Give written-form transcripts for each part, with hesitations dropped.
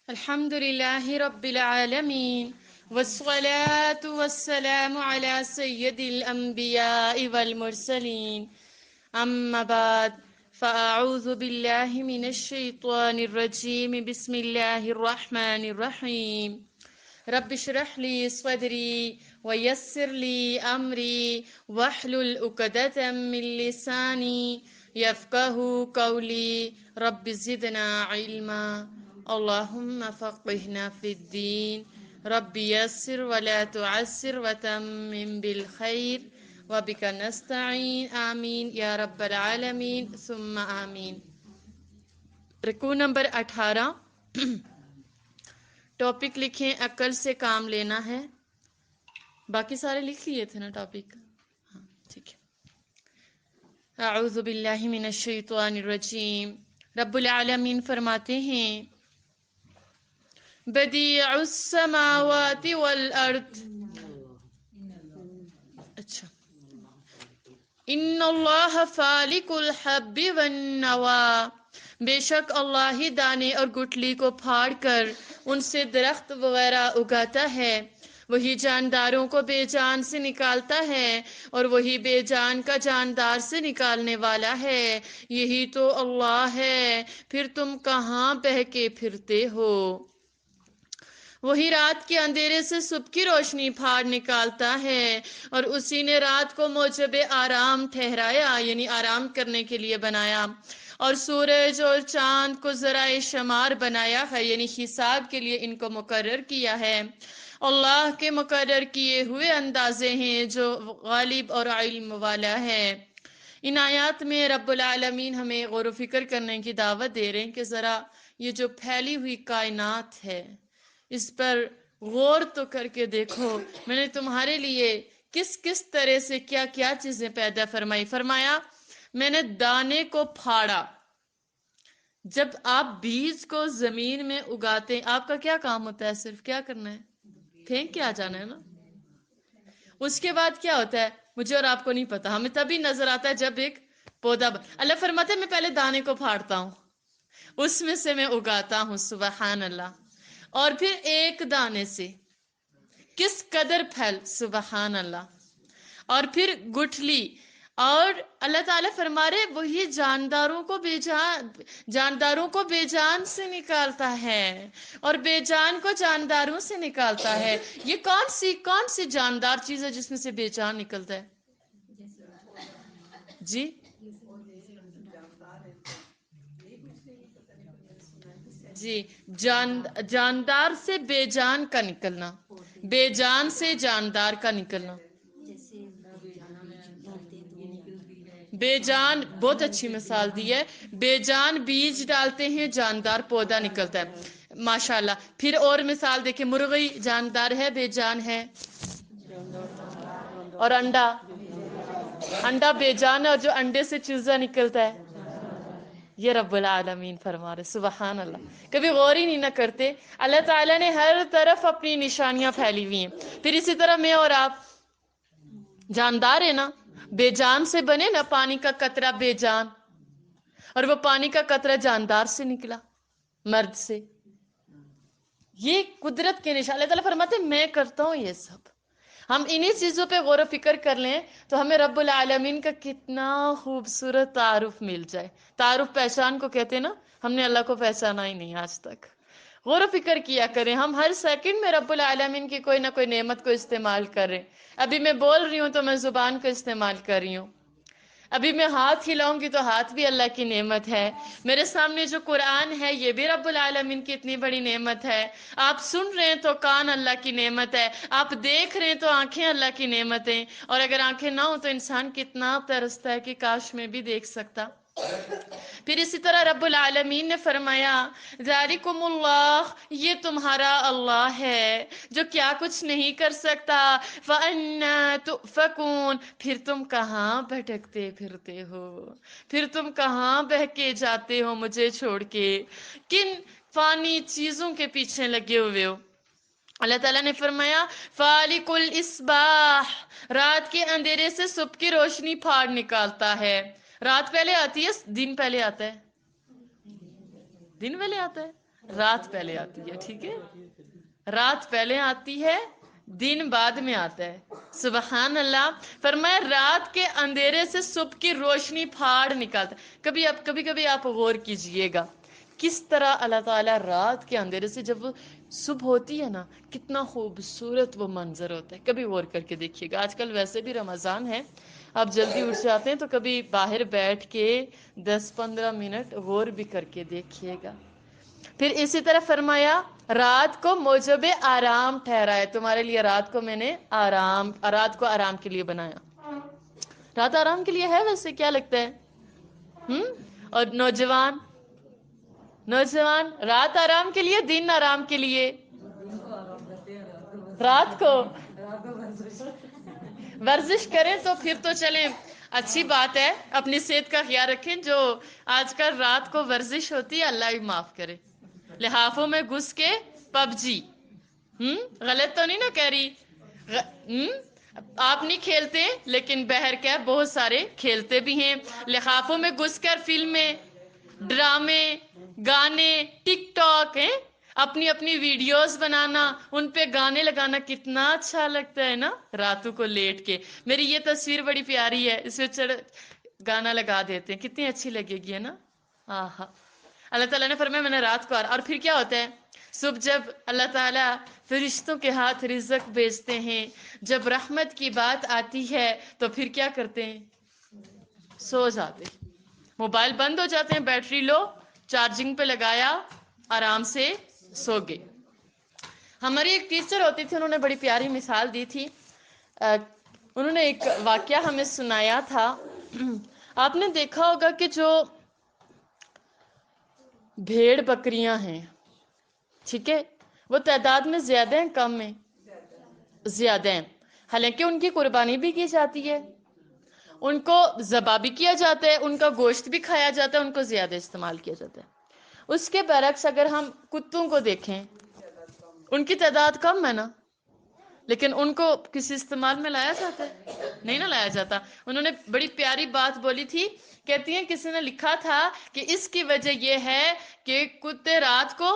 الحمد لله رب العالمين والصلاة والسلام على سيد الأنبياء والمرسلين أما بعد فأعوذ بالله من الشيطان الرجيم بسم الله الرحمن الرحيم رب اشرح لي صدري ويسر لي أمري واحلل عقدة من لساني يفقه قولي رب زدنا علما اللهم فقهنا في الدين رب يسر ولا تعسر وتمم بالخير وبك نستعين آمین یا رب العالمین ثم آمین۔ رکوع نمبر 18، ٹاپک لکھیں عقل سے کام لینا ہے۔ باقی سارے لکھ لیے تھے نا ٹاپک؟ ہاں ٹھیک ہے۔ اعوذ باللہ من الشیطان الرجیم۔ رب العالمین فرماتے ہیں بدیع السماوات والارض، اچھا، ان اللہ فالق الحب والنوا، بے شک اللہ ہی دانے اور گٹلی کو پھاڑ کر ان سے درخت وغیرہ اگاتا ہے، وہی جانداروں کو بے جان سے نکالتا ہے اور وہی بے جان کا جاندار سے نکالنے والا ہے، یہی تو اللہ ہے، پھر تم کہاں بہکے پھرتے ہو۔ وہی رات کے اندھیرے سے صبح کی روشنی پھاڑ نکالتا ہے اور اسی نے رات کو موجب آرام ٹھہرایا، یعنی آرام کرنے کے لیے بنایا، اور سورج اور چاند کو ذرائع شمار بنایا ہے، یعنی حساب کے لیے ان کو مقرر کیا ہے۔ اللہ کے مقرر کیے ہوئے اندازے ہیں جو غالب اور علم والا ہے۔ ان آیات میں رب العالمین ہمیں غور و فکر کرنے کی دعوت دے رہے ہیں کہ ذرا یہ جو پھیلی ہوئی کائنات ہے اس پر غور تو کر کے دیکھو، میں نے تمہارے لیے کس کس طرح سے کیا کیا چیزیں پیدا فرمائی۔ فرمایا میں نے دانے کو پھاڑا۔ جب آپ بیج کو زمین میں اگاتے ہیں آپ کا کیا کام ہوتا ہے؟ صرف کیا کرنا ہے؟ پھینک کے آ جانا ہے نا۔ اس کے بعد کیا ہوتا ہے مجھے اور آپ کو نہیں پتا، ہمیں تبھی نظر آتا ہے جب ایک پودا اللہ فرماتا ہے میں پہلے دانے کو پھاڑتا ہوں، اس میں سے میں اگاتا ہوں، سبحان اللہ، اور پھر ایک دانے سے کس قدر پھیل، سبحان اللہ، اور پھر گٹھلی، اور اللہ تعالیٰ فرما رہے وہی جانداروں کو بے جان سے نکالتا ہے اور بے جان کو جانداروں سے نکالتا ہے۔ یہ کون سی جاندار چیز ہے جس میں سے بے جان نکلتا ہے؟ جی جی، جاندار سے بے جان کا نکلنا، بے جان سے جاندار کا نکلنا۔ بے جان بہت اچھی مثال دی ہے، بے جان بیج ڈالتے ہیں جاندار پودا نکلتا ہے، ماشاءاللہ۔ پھر اور مثال دیکھیں، مرغی جاندار ہے بے جان ہے، اور انڈا بے جان ہے اور جو انڈے سے چوزا نکلتا ہے، یہ رب العالمین فرما رہے، سبحان اللہ۔ کبھی غور ہی نہیں نہ کرتے، اللہ تعالیٰ نے ہر طرف اپنی نشانیاں پھیلی ہوئی ہیں۔ پھر اسی طرح میں اور آپ جاندار ہے نا، بے جان سے بنے نا، پانی کا قطرہ بے جان، اور وہ پانی کا قطرہ جاندار سے نکلا، مرد سے۔ یہ قدرت کے نشان، اللہ تعالیٰ فرماتے ہیں میں کرتا ہوں یہ سب۔ ہم انہی چیزوں پہ غور و فکر کر لیں تو ہمیں رب العالمین کا کتنا خوبصورت تعارف مل جائے۔ تعارف پہچان کو کہتے ہیں نا، ہم نے اللہ کو پہچانا ہی نہیں آج تک۔ غور و فکر کیا کریں، ہم ہر سیکنڈ میں رب العالمین کی کوئی نہ کوئی نعمت کو استعمال کر رہے ہیں۔ ابھی میں بول رہی ہوں تو میں زبان کو استعمال کر رہی ہوں، ابھی میں ہاتھ ہلاؤں گی تو ہاتھ بھی اللہ کی نعمت ہے، میرے سامنے جو قرآن ہے یہ بھی رب العالمین کی اتنی بڑی نعمت ہے، آپ سن رہے ہیں تو کان اللہ کی نعمت ہے، آپ دیکھ رہے ہیں تو آنکھیں اللہ کی نعمت ہیں، اور اگر آنکھیں نہ ہوں تو انسان کتنا ترستا ہے کہ کاش میں بھی دیکھ سکتا۔ پھر اسی طرح رب العالمین نے فرمایا ذالکم اللہ، یہ تمہارا اللہ ہے جو کیا کچھ نہیں کر سکتا، فَأَنَّا تُؤْفَكُونَ، پھر تم کہاں بھٹکتے پھرتے ہو، پھر تم کہاں بہکے جاتے ہو مجھے چھوڑ کے، کن فانی چیزوں کے پیچھے لگے ہوئے ہو۔ اللہ تعالیٰ نے فرمایا فالق الاصباح، رات کے اندھیرے سے صبح کی روشنی پھاڑ نکالتا ہے۔ رات پہلے آتی ہے دن پہلے آتا ہے؟ دن پہلے آتا ہے۔ رات پہلے آتی ہے، ٹھیک ہے، رات پہلے آتی ہے، دن بعد میں آتا ہے. سبحان اللہ. فرمایا رات کے اندھیرے سے صبح کی روشنی پھاڑ نکالتا ہے. کبھی کبھی آپ غور کیجئے گا کس طرح اللہ تعالیٰ رات کے اندھیرے سے، جب وہ صبح ہوتی ہے نا، کتنا خوبصورت وہ منظر ہوتا ہے. کبھی غور کر کے دیکھیے گا. آج کل ویسے بھی رمضان ہے، آپ جلدی اٹھ جاتے ہیں، تو کبھی باہر بیٹھ کے 10-15 منٹ غور بھی کر کے دیکھیے گا. پھر اسی طرح فرمایا رات کو موجب آرام ٹھہرایا. تمہارے لیے رات کو میں نے رات کو آرام کے لیے بنایا. رات آرام کے لیے ہے ویسے، کیا لگتا ہے؟ اور نوجوان رات آرام کے لیے، دن آرام کے لیے؟ رات کو ورزش کریں تو پھر تو چلیں اچھی بات ہے، اپنی صحت کا خیال رکھیں. جو آج کل رات کو ورزش ہوتی ہے، اللہ ہی معاف کرے، لحافوں میں گھس کے پب جی. غلط تو نہیں نا کہہ رہی؟ آپ نہیں کھیلتے، لیکن بہرکیف بہت سارے کھیلتے بھی ہیں. لحافوں میں گھس کر فلمیں، ڈرامے، گانے، ٹک ٹاک ہیں، اپنی اپنی ویڈیوز بنانا، ان پہ گانے لگانا کتنا اچھا لگتا ہے نا، راتوں کو لیٹ کے. میری یہ تصویر بڑی پیاری ہے، اس میں گانا لگا دیتے ہیں، کتنی اچھی لگے گی ہے نا. آہا. اللہ تعالیٰ نے فرمایا میں نے رات کو اور پھر کیا ہوتا ہے؟ صبح جب اللہ تعالیٰ فرشتوں کے ہاتھ رزق بھیجتے ہیں، جب رحمت کی بات آتی ہے تو پھر کیا کرتے ہیں؟ سو جاتے ہیں. موبائل بند ہو جاتے ہیں، بیٹری لو، چارجنگ پہ لگایا، آرام سے سو گئے. ہماری ایک ٹیچر ہوتی تھی، انہوں نے بڑی پیاری مثال دی تھی. انہوں نے ایک واقعہ ہمیں سنایا تھا. آپ نے دیکھا ہوگا کہ جو بھیڑ بکریاں ہیں، ٹھیک ہے، وہ تعداد میں زیادہ ہیں کم ہیں؟ زیادہ ہیں. حالانکہ ان کی قربانی بھی کی جاتی ہے، ان کو ذبح بھی کیا جاتا ہے، ان کا گوشت بھی کھایا جاتا ہے، ان کو زیادہ استعمال کیا جاتا ہے. اس کے برعکس اگر ہم کتوں کو دیکھیں، ان کی تعداد کم ہے نا، لیکن ان کو کسی استعمال میں لایا جاتا ہے؟ نہیں نہ لایا جاتا. انہوں نے بڑی پیاری بات بولی تھی. کہتی ہیں کسی نے لکھا تھا کہ اس کی وجہ یہ ہے کہ کتے رات کو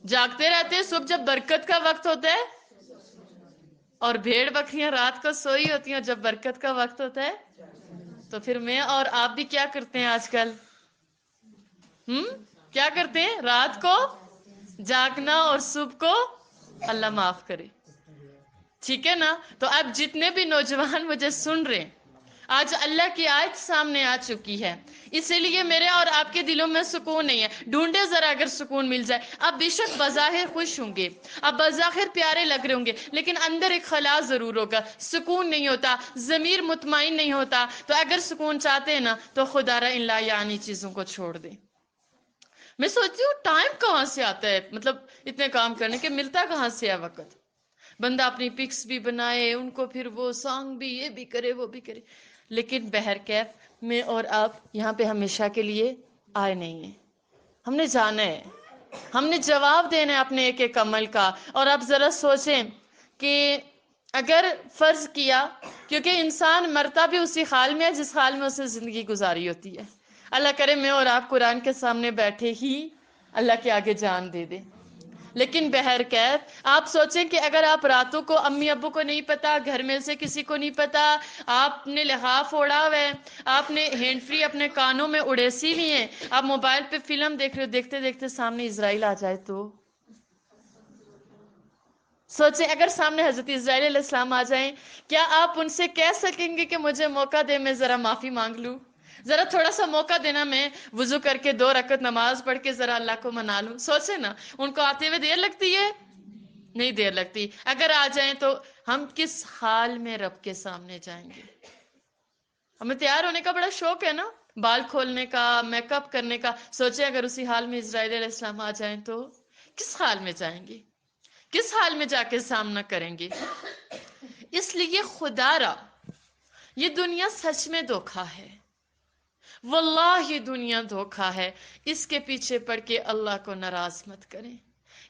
جاگتے رہتے ہیں، صبح جب برکت کا وقت ہوتا ہے، اور بھیڑ بکریاں رات کو سوئی ہوتی ہیں جب برکت کا وقت ہوتا ہے. تو پھر میں اور آپ بھی کیا کرتے ہیں آج کل؟ کیا کرتے ہیں؟ رات کو جاگنا اور صبح کو اللہ معاف کرے. ٹھیک ہے نا؟ تو اب جتنے بھی نوجوان مجھے سن رہے ہیں، آج اللہ کی آیت سامنے آ چکی ہے، اسی لیے میرے اور آپ کے دلوں میں سکون نہیں ہے. ڈھونڈے ذرا اگر سکون مل جائے. اب بے شک بظاہر خوش ہوں گے، اب بظاہر پیارے لگ رہے ہوں گے، لیکن اندر ایک خلا ضرور ہوگا، سکون نہیں ہوتا، ضمیر مطمئن نہیں ہوتا. تو اگر سکون چاہتے ہیں نا تو خدا را ان لا یعنی چیزوں کو چھوڑ دیں. میں سوچتی ہوں ٹائم کہاں سے آتا ہے، مطلب اتنے کام کرنے کے ملتا کہاں سے ہے وقت؟ بندہ اپنی پکس بھی بنائے، ان کو پھر وہ سانگ بھی، یہ بھی کرے وہ بھی کرے. لیکن بہرکیف میں اور آپ یہاں پہ ہمیشہ کے لیے آئے نہیں ہیں. ہم نے جانا ہے، ہم نے جواب دینا ہے اپنے ایک ایک عمل کا. اور آپ ذرا سوچیں کہ اگر فرض کیا، کیونکہ انسان مرتا بھی اسی حال میں ہے جس حال میں اسے زندگی گزاری ہوتی ہے. اللہ کرے میں اور آپ قرآن کے سامنے بیٹھے ہی اللہ کے آگے جان دے دیں. لیکن بہرکیف آپ سوچیں کہ اگر آپ راتوں کو امی ابو کو نہیں پتا، گھر میں سے کسی کو نہیں پتا، آپ نے لحاف اوڑھا ہوا ہے، آپ نے ہینڈ فری اپنے کانوں میں اڑیسی ہوئی ہیں، آپ موبائل پہ فلم دیکھ رہے ہو، دیکھتے دیکھتے سامنے اسرائیل آ جائے تو سوچیں اگر سامنے حضرت اسرائیل علیہ السلام آ جائیں، کیا آپ ان سے کہہ سکیں گے کہ مجھے موقع دے، میں ذرا معافی مانگ لوں، ذرا تھوڑا سا موقع دینا، میں وضو کر کے 2 رکعت نماز پڑھ کے ذرا اللہ کو منا لوں؟ سوچیں نا. ان کو آتے ہوئے دیر لگتی ہے؟ نہیں دیر لگتی. اگر آ جائیں تو ہم کس حال میں رب کے سامنے جائیں گے؟ ہمیں تیار ہونے کا بڑا شوق ہے نا، بال کھولنے کا، میک اپ کرنے کا. سوچیں اگر اسی حال میں اسرائیل علیہ السلام آ جائیں تو کس حال میں جائیں گے، کس حال میں جا کے سامنا کریں گے؟ اس لیے خدا را یہ دنیا سچ میں دھوکا ہے، واللہ یہ دنیا دھوکا ہے. اس کے پیچھے پڑ کے اللہ کو ناراض مت کریں.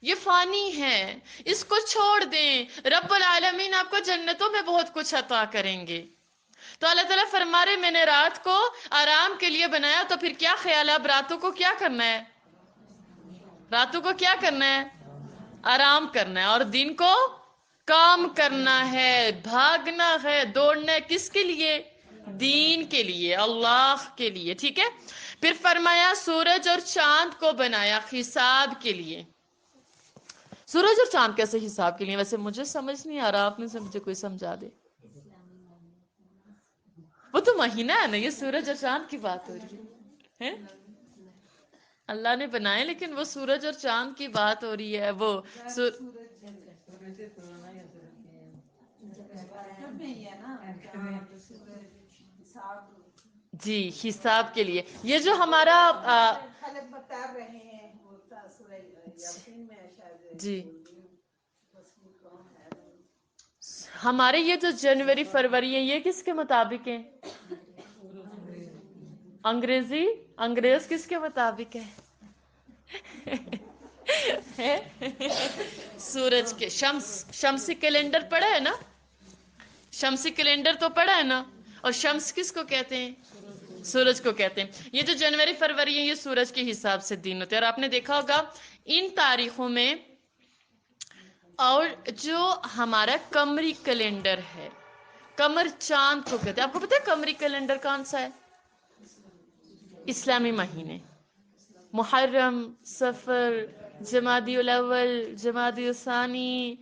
یہ فانی ہے، اس کو چھوڑ دیں. رب العالمین آپ کو جنتوں میں بہت کچھ عطا کریں گے. تو اللہ تعالیٰ فرما رہے میں نے رات کو آرام کے لیے بنایا. تو پھر کیا خیال ہے اب راتوں کو کیا کرنا ہے؟ راتوں کو کیا کرنا ہے؟ آرام کرنا ہے، اور دن کو کام کرنا ہے، بھاگنا ہے، دوڑنا ہے، کس کے لیے؟ دین کے لیے، اللہ کے لیے، ٹھیک ہے؟ پھر فرمایا سورج اور چاند کو بنایا حساب کے لیے۔ سورج اور چاند کیسے حساب کے لیے؟ ویسے مجھے سمجھ نہیں آ رہا، آپ میں سے مجھے کوئی سمجھا دے۔ وہ تو مہینہ ہے نا، یہ سورج اور چاند کی بات ہو رہی ہے، اللہ نے بنائے، لیکن وہ سورج اور چاند کی بات ہو رہی ہے۔ وہ جی حساب کے لیے، یہ جو ہمارا جی ہمارے یہ جو جنوری فروری ہے، یہ کس کے مطابق ہیں؟ انگریز کس کے مطابق ہے؟ سورج کے، شمسی کیلنڈر پڑھا ہے نا؟ شمسی کیلنڈر تو پڑھا ہے نا؟ اور شمس کس کو کہتے ہیں؟ سورج کو کہتے ہیں۔ یہ جو جنوری فروری ہے، یہ سورج کے حساب سے دن ہوتے ہیں، اور آپ نے دیکھا ہوگا ان تاریخوں میں، اور جو ہمارا قمری کیلنڈر ہے، قمر چاند کو کہتے ہیں۔ آپ کو پتا ہے قمری کیلنڈر کون سا ہے؟ اسلامی مہینے، محرم، صفر، جمادی الاول، جمادی الثانی،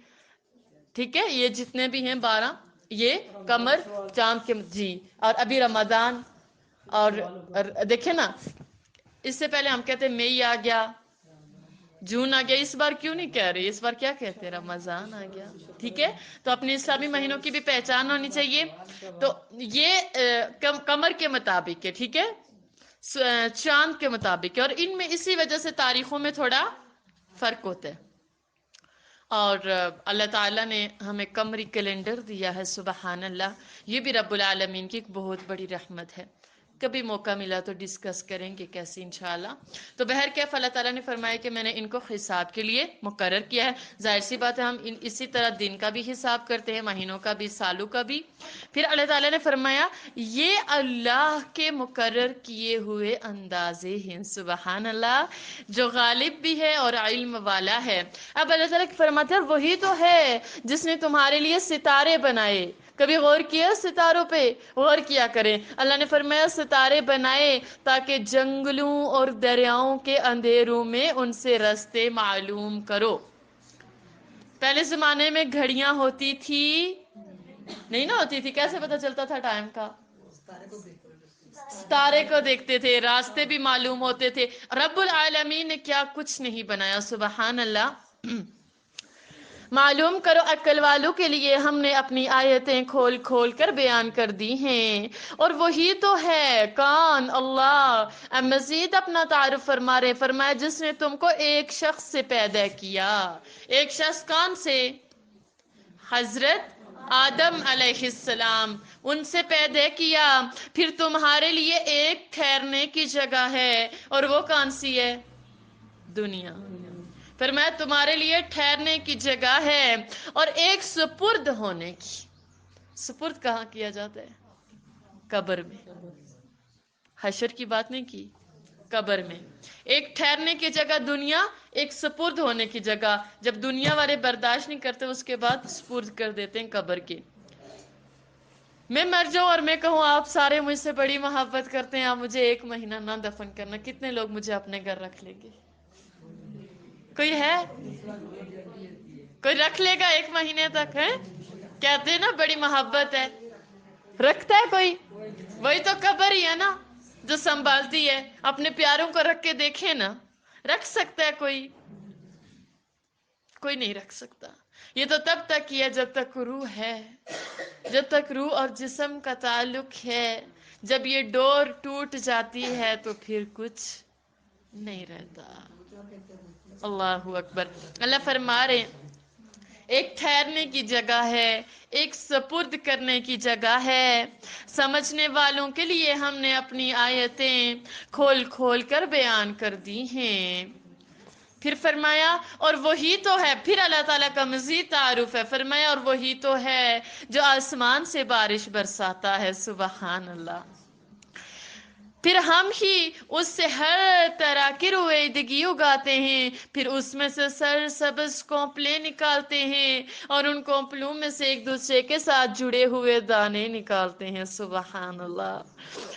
ٹھیک ہے، یہ جتنے بھی ہیں 12، یہ قمر چاند کے، جی۔ اور ابھی رمضان، اور دیکھیں نا، اس سے پہلے ہم کہتے ہیں مئی آ گیا، جون آ گیا، اس بار کیوں نہیں کہہ رہے؟ اس بار کیا کہتے ہیں؟ رمضان آ گیا، ٹھیک ہے؟ تو اپنے اسلامی مہینوں کی بھی پہچان ہونی چاہیے۔ تو یہ قمر کے مطابق ہے، ٹھیک ہے، چاند کے مطابق ہے، اور ان میں اسی وجہ سے تاریخوں میں تھوڑا فرق ہوتا ہے۔ اور اللہ تعالیٰ نے ہمیں قمری کیلنڈر دیا ہے، سبحان اللہ، یہ بھی رب العالمین کی ایک بہت بڑی رحمت ہے۔ کبھی موقع ملا تو ڈسکس کریں گے کیسے، انشاءاللہ۔ تو بہرکیف اللہ تعالیٰ نے فرمایا کہ میں نے ان کو حساب کے لیے مقرر کیا ہے۔ ظاہر سی بات ہے، ہم اسی طرح دن کا بھی حساب کرتے ہیں، مہینوں کا بھی، سالوں کا بھی۔ پھر اللہ تعالیٰ نے فرمایا یہ اللہ کے مقرر کیے ہوئے اندازے ہیں، سبحان اللہ، جو غالب بھی ہے اور علم والا ہے۔ اب اللہ تعالیٰ فرماتے ہیں وہی تو ہے جس نے تمہارے لیے ستارے بنائے۔ کبھی غور کیا ستاروں پہ؟ غور کیا کریں۔ اللہ نے فرمایا ستارے بنائے تاکہ جنگلوں اور دریاؤں کے اندھیروں میں ان سے راستے معلوم کرو۔ پہلے زمانے میں گھڑیاں ہوتی تھی نہیں نا؟ ہوتی تھی، کیسے پتہ چلتا تھا ٹائم کا؟ ستارے کو دیکھتے تھے، راستے بھی معلوم ہوتے تھے۔ رب العالمین نے کیا کچھ نہیں بنایا، سبحان اللہ۔ معلوم کرو عقل والوں کے لیے ہم نے اپنی آیتیں کھول کھول کر بیان کر دی ہیں، اور وہی تو ہے کون؟ اللہ۔ مزید اپنا تعارف فرما رہے، فرمایا جس نے تم کو ایک شخص سے پیدا کیا۔ ایک شخص کون سے؟ حضرت آدم علیہ السلام، ان سے پیدا کیا۔ پھر تمہارے لیے ایک ٹھہرنے کی جگہ ہے، اور وہ کون سی ہے؟ دنیا۔ فرمایا تمہارے لیے ٹھہرنے کی جگہ ہے، اور ایک سپرد ہونے کی۔ سپرد کہاں کیا جاتا ہے؟ قبر میں۔ حشر کی بات نہیں کی، قبر میں۔ ایک ٹھہرنے کی جگہ دنیا، ایک سپرد ہونے کی جگہ۔ جب دنیا والے برداشت نہیں کرتے، اس کے بعد سپرد کر دیتے ہیں قبر کے۔ میں مر جاؤں اور میں کہوں آپ سارے مجھ سے بڑی محبت کرتے ہیں، آپ مجھے 1 مہینہ نہ دفن کرنا، کتنے لوگ مجھے اپنے گھر رکھ لیں گے؟ کوئی ہے؟ کوئی رکھ لے گا 1 مہینے تک؟ ہے کہتے ہیں نا بڑی محبت ہے، رکھتا ہے کوئی؟ وہی تو قبر ہی ہے نا جو سنبھالتی ہے۔ اپنے پیاروں کو رکھ کے دیکھیں نا، رکھ سکتا ہے کوئی؟ کوئی نہیں رکھ سکتا۔ یہ تو تب تک ہی ہے جب تک روح ہے، جب تک روح اور جسم کا تعلق ہے۔ جب یہ ڈور ٹوٹ جاتی ہے تو پھر کچھ نہیں رہتا۔ اللہ اکبر۔ اللہ فرما رہے ایک ٹھہرنے کی جگہ ہے، ایک سپرد کرنے کی جگہ ہے۔ سمجھنے والوں کے لیے ہم نے اپنی آیتیں کھول کھول کر بیان کر دی ہیں۔ پھر فرمایا اور وہی تو ہے، پھر اللہ تعالیٰ کا مزید تعارف ہے، فرمایا اور وہی تو ہے جو آسمان سے بارش برساتا ہے، سبحان اللہ۔ پھر ہم ہی اس سے ہر طرح کی رویدگی اگاتے ہیں، پھر اس میں سے سرسبز کونپلے نکالتے ہیں اور ان کونپلوں میں سے ایک دوسرے کے ساتھ جڑے ہوئے دانے نکالتے ہیں، سبحان اللہ،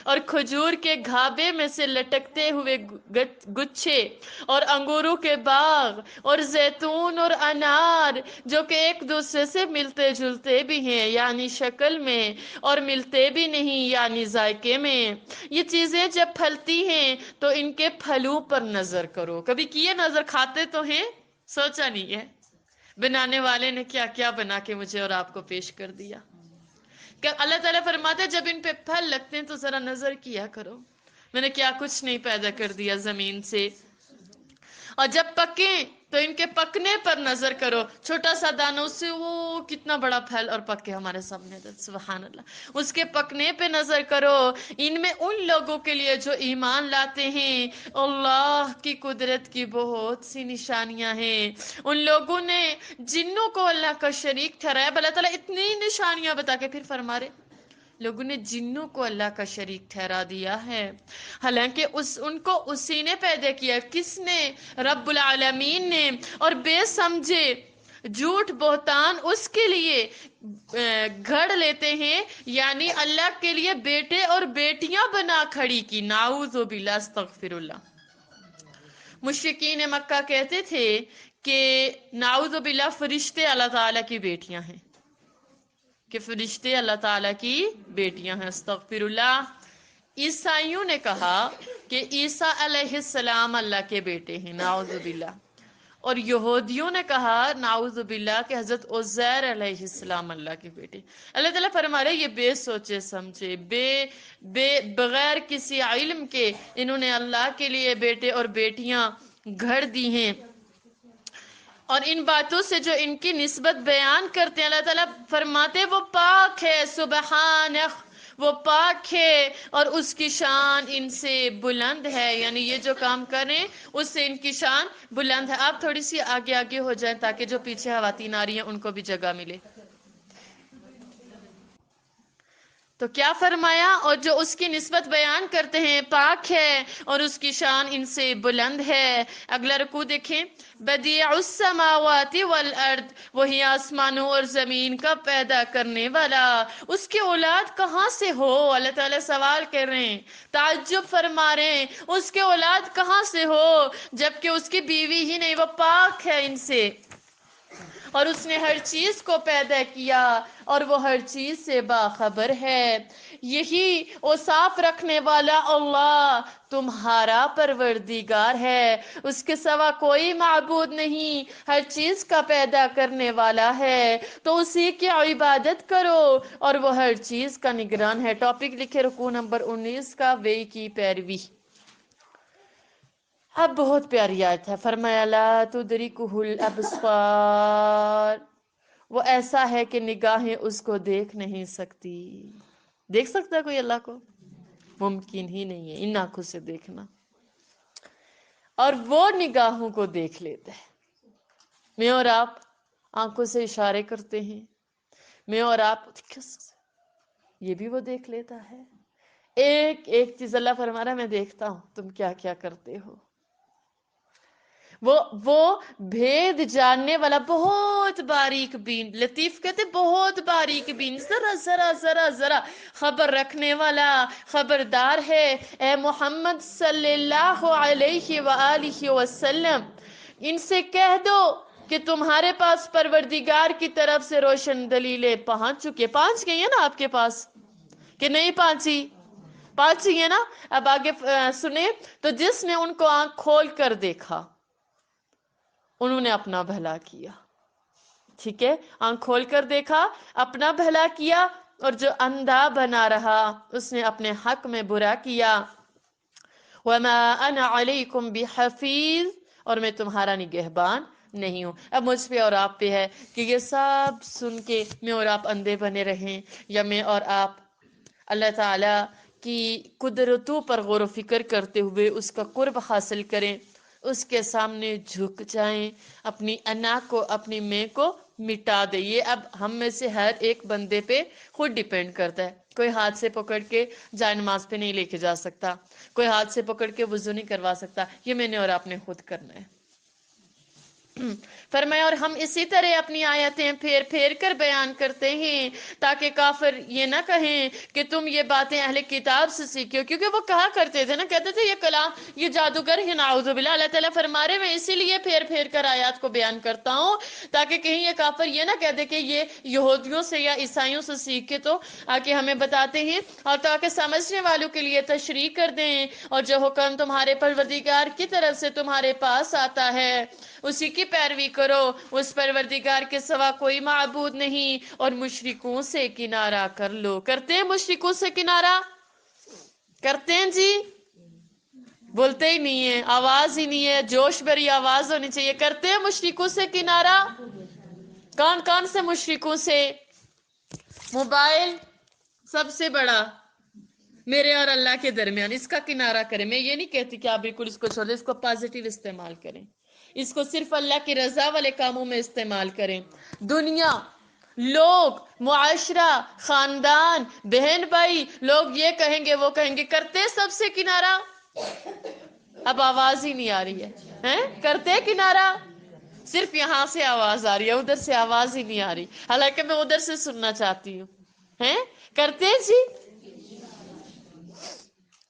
اور کھجور کے گھابے میں سے لٹکتے ہوئے گچھے اور انگوروں کے باغ اور زیتون اور انار جو کہ ایک دوسرے سے ملتے جلتے بھی ہیں یعنی شکل میں اور ملتے بھی نہیں یعنی ذائقے میں، یہ چیزیں جب پھلتی ہیں تو ان کے پھلوں پر نظر کرو۔ کبھی کیے نظر؟ کھاتے تو ہیں، سوچا نہیں ہے بنانے والے نے کیا کیا بنا کے مجھے اور آپ کو پیش کر دیا۔ کہ اللہ تعالیٰ فرماتے ہیں جب ان پہ پھل لگتے ہیں تو ذرا نظر کیا کرو، میں نے کیا کچھ نہیں پیدا کر دیا زمین سے، اور جب پکیں تو ان کے پکنے پر نظر کرو، چھوٹا سا دانہ اس سے وہ کتنا بڑا پھل اور پکے ہمارے سامنے، سبحان اللہ، اس کے پکنے پہ نظر کرو۔ ان میں ان لوگوں کے لیے جو ایمان لاتے ہیں اللہ کی قدرت کی بہت سی نشانیاں ہیں۔ ان لوگوں نے جنوں کو اللہ کا شریک ٹھہرایا، اللہ تعالیٰ اتنی نشانیاں بتا کے پھر فرما رہے لوگوں نے جنوں کو اللہ کا شریک ٹھہرا دیا ہے، حالانکہ ان کو اسی نے پیدا کیا، کس نے؟ رب العالمین نے، اور بے سمجھے جھوٹ بہتان اس کے لیے گھڑ لیتے ہیں، یعنی اللہ کے لیے بیٹے اور بیٹیاں بنا کھڑی کی، نعوذ باللہ، استغفر اللہ۔ مشرکین مکہ کہتے تھے کہ نعوذ باللہ فرشتے اللہ تعالیٰ کی بیٹیاں ہیں، کہ فرشتے اللہ تعالیٰ کی بیٹیاں ہیں، استغفر اللہ۔ عیسائیوں نے کہا کہ عیسیٰ علیہ السلام اللہ کے بیٹے ہیں، نعوذ باللہ، اور یہودیوں نے کہا نعوذ باللہ کہ حضرت عزیر علیہ السلام اللہ کے بیٹے۔ اللہ تعالیٰ فرما رہے یہ بے سوچے سمجھے، بغیر کسی علم کے انہوں نے اللہ کے لیے بیٹے اور بیٹیاں گھڑ دی ہیں، اور ان باتوں سے جو ان کی نسبت بیان کرتے ہیں اللہ تعالیٰ فرماتے وہ پاک ہے، سبحانہ، وہ پاک ہے اور اس کی شان ان سے بلند ہے، یعنی یہ جو کام کریں اس سے ان کی شان بلند ہے۔ آپ تھوڑی سی آگے آگے ہو جائیں تاکہ جو پیچھے خواتین آ رہی ہیں ان کو بھی جگہ ملے۔ تو کیا فرمایا؟ اور جو اس کی نسبت بیان کرتے ہیں پاک ہے اور اس کی شان ان سے بلند ہے۔ اگلا رکوع دیکھیں، بدیع السماوات والارض، وہی آسمانوں اور زمین کا پیدا کرنے والا، اس کی اولاد کہاں سے ہو؟ اللہ تعالیٰ سوال کر رہے ہیں، تعجب فرما رہے ہیں اس کے اولاد کہاں سے ہو جبکہ اس کی بیوی ہی نہیں، وہ پاک ہے ان سے، اور اس نے ہر چیز کو پیدا کیا اور وہ ہر چیز سے باخبر ہے۔ یہی اوصاف رکھنے والا اللہ تمہارا پروردگار ہے، اس کے سوا کوئی معبود نہیں، ہر چیز کا پیدا کرنے والا ہے، تو اسی کی عبادت کرو اور وہ ہر چیز کا نگران ہے۔ ٹاپک لکھے رکوع نمبر 19 کا، وے کی پیروی۔ اب بہت پیاری آیت ہے، فرمایا لا تدرکہ الابصار، وہ ایسا ہے کہ نگاہیں اس کو دیکھ نہیں سکتی۔ دیکھ سکتا ہے کوئی اللہ کو؟ ممکن ہی نہیں ہے ان آنکھوں سے دیکھنا، اور وہ نگاہوں کو دیکھ لیتا ہے۔ میں اور آپ آنکھوں سے اشارے کرتے ہیں، میں اور آپ یہ بھی وہ دیکھ لیتا ہے۔ ایک ایک چیز اللہ فرما رہا ہے میں دیکھتا ہوں تم کیا کیا کرتے ہو۔ وہ بھید جاننے والا، بہت باریک بین، لطیف کہتے بہت باریک بین، ذرا ذرا ذرا ذرا خبر رکھنے والا، خبردار ہے۔ اے محمد صلی اللہ علیہ وآلہ وسلم، ان سے کہہ دو کہ تمہارے پاس پروردگار کی طرف سے روشن دلیلیں پہنچ گئی ہیں نا آپ کے پاس، کہ نہیں پہنچی ہے نا؟ اب آگے سنیں، تو جس نے ان کو آنکھ کھول کر دیکھا انہوں نے اپنا بھلا کیا، ٹھیک ہے، آنکھ کھول کر دیکھا اپنا بھلا کیا، اور جو اندھا بنا رہا اس نے اپنے حق میں برا کیا۔ وما انا علیکم بحفیظ، اور میں تمہارا نگہبان نہیں ہوں۔ اب مجھ پہ اور آپ پہ ہے کہ یہ سب سن کے میں اور آپ اندھے بنے رہیں، یا میں اور آپ اللہ تعالی کی قدرتوں پر غور و فکر کرتے ہوئے اس کا قرب حاصل کریں، اس کے سامنے جھک جائیں، اپنی انا کو، اپنی میں کو مٹا دے. یہ اب ہم میں سے ہر ایک بندے پہ خود ڈیپینڈ کرتا ہے. کوئی ہاتھ سے پکڑ کے جائے نماز پہ نہیں لے کے جا سکتا, کوئی ہاتھ سے پکڑ کے وضو نہیں کروا سکتا. یہ میں نے اور آپ نے خود کرنا ہے. فرمایا اور ہم اسی طرح اپنی آیتیں پھیر پھیر کر بیان کرتے ہیں تاکہ کافر یہ نہ کہیں کہ تم یہ باتیں اہل کتاب سے سیکھو, کیونکہ وہ کہا کرتے تھے نا, کہتے تھے یہ کلام, یہ جادوگر ہے نعوذ باللہ. اللہ تعالیٰ فرما رہے میں اسی لیے پھیر پھیر کر آیات کو بیان کرتا ہوں تاکہ کہیں یہ کافر یہ نہ کہہ دے کہ یہ یہودیوں سے یا عیسائیوں سے سیکھ کے تو آکے ہمیں بتاتے ہیں, اور تاکہ سمجھنے والوں کے لیے تشریح کر دیں. اور جو حکم تمہارے پروردگار کی طرف سے تمہارے پاس آتا ہے اسی کی پیروی کرو, اس پروردگار کے سوا کوئی معبود نہیں, اور مشرکوں سے کنارہ کر لو. کرتے ہیں مشرکوں سے کنارہ؟ کرتے ہیں جی؟ بولتے ہی نہیں ہے, آواز ہی نہیں ہے, جوش بھری آواز ہونی چاہیے. کرتے ہیں مشرکوں سے کنارہ؟ کون کون سے مشرکوں سے؟ موبائل سب سے بڑا میرے اور اللہ کے درمیان, اس کا کنارہ کریں. میں یہ نہیں کہتی کہ آپ بالکل اس کو چھوڑ دیں, اس کو پازیٹیو استعمال کریں, اس کو صرف اللہ کی رضا والے کاموں میں استعمال کریں. دنیا, لوگ, معاشرہ, خاندان, بہن بھائی, لوگ یہ کہیں گے وہ کہیں گے. کرتے سب سے کنارہ؟ اب آواز ہی نہیں آ رہی ہے. کرتے کنارہ؟ صرف یہاں سے آواز آ رہی ہے, ادھر سے آواز ہی نہیں آ رہی, حالانکہ میں ادھر سے سننا چاہتی ہوں. کرتے جی؟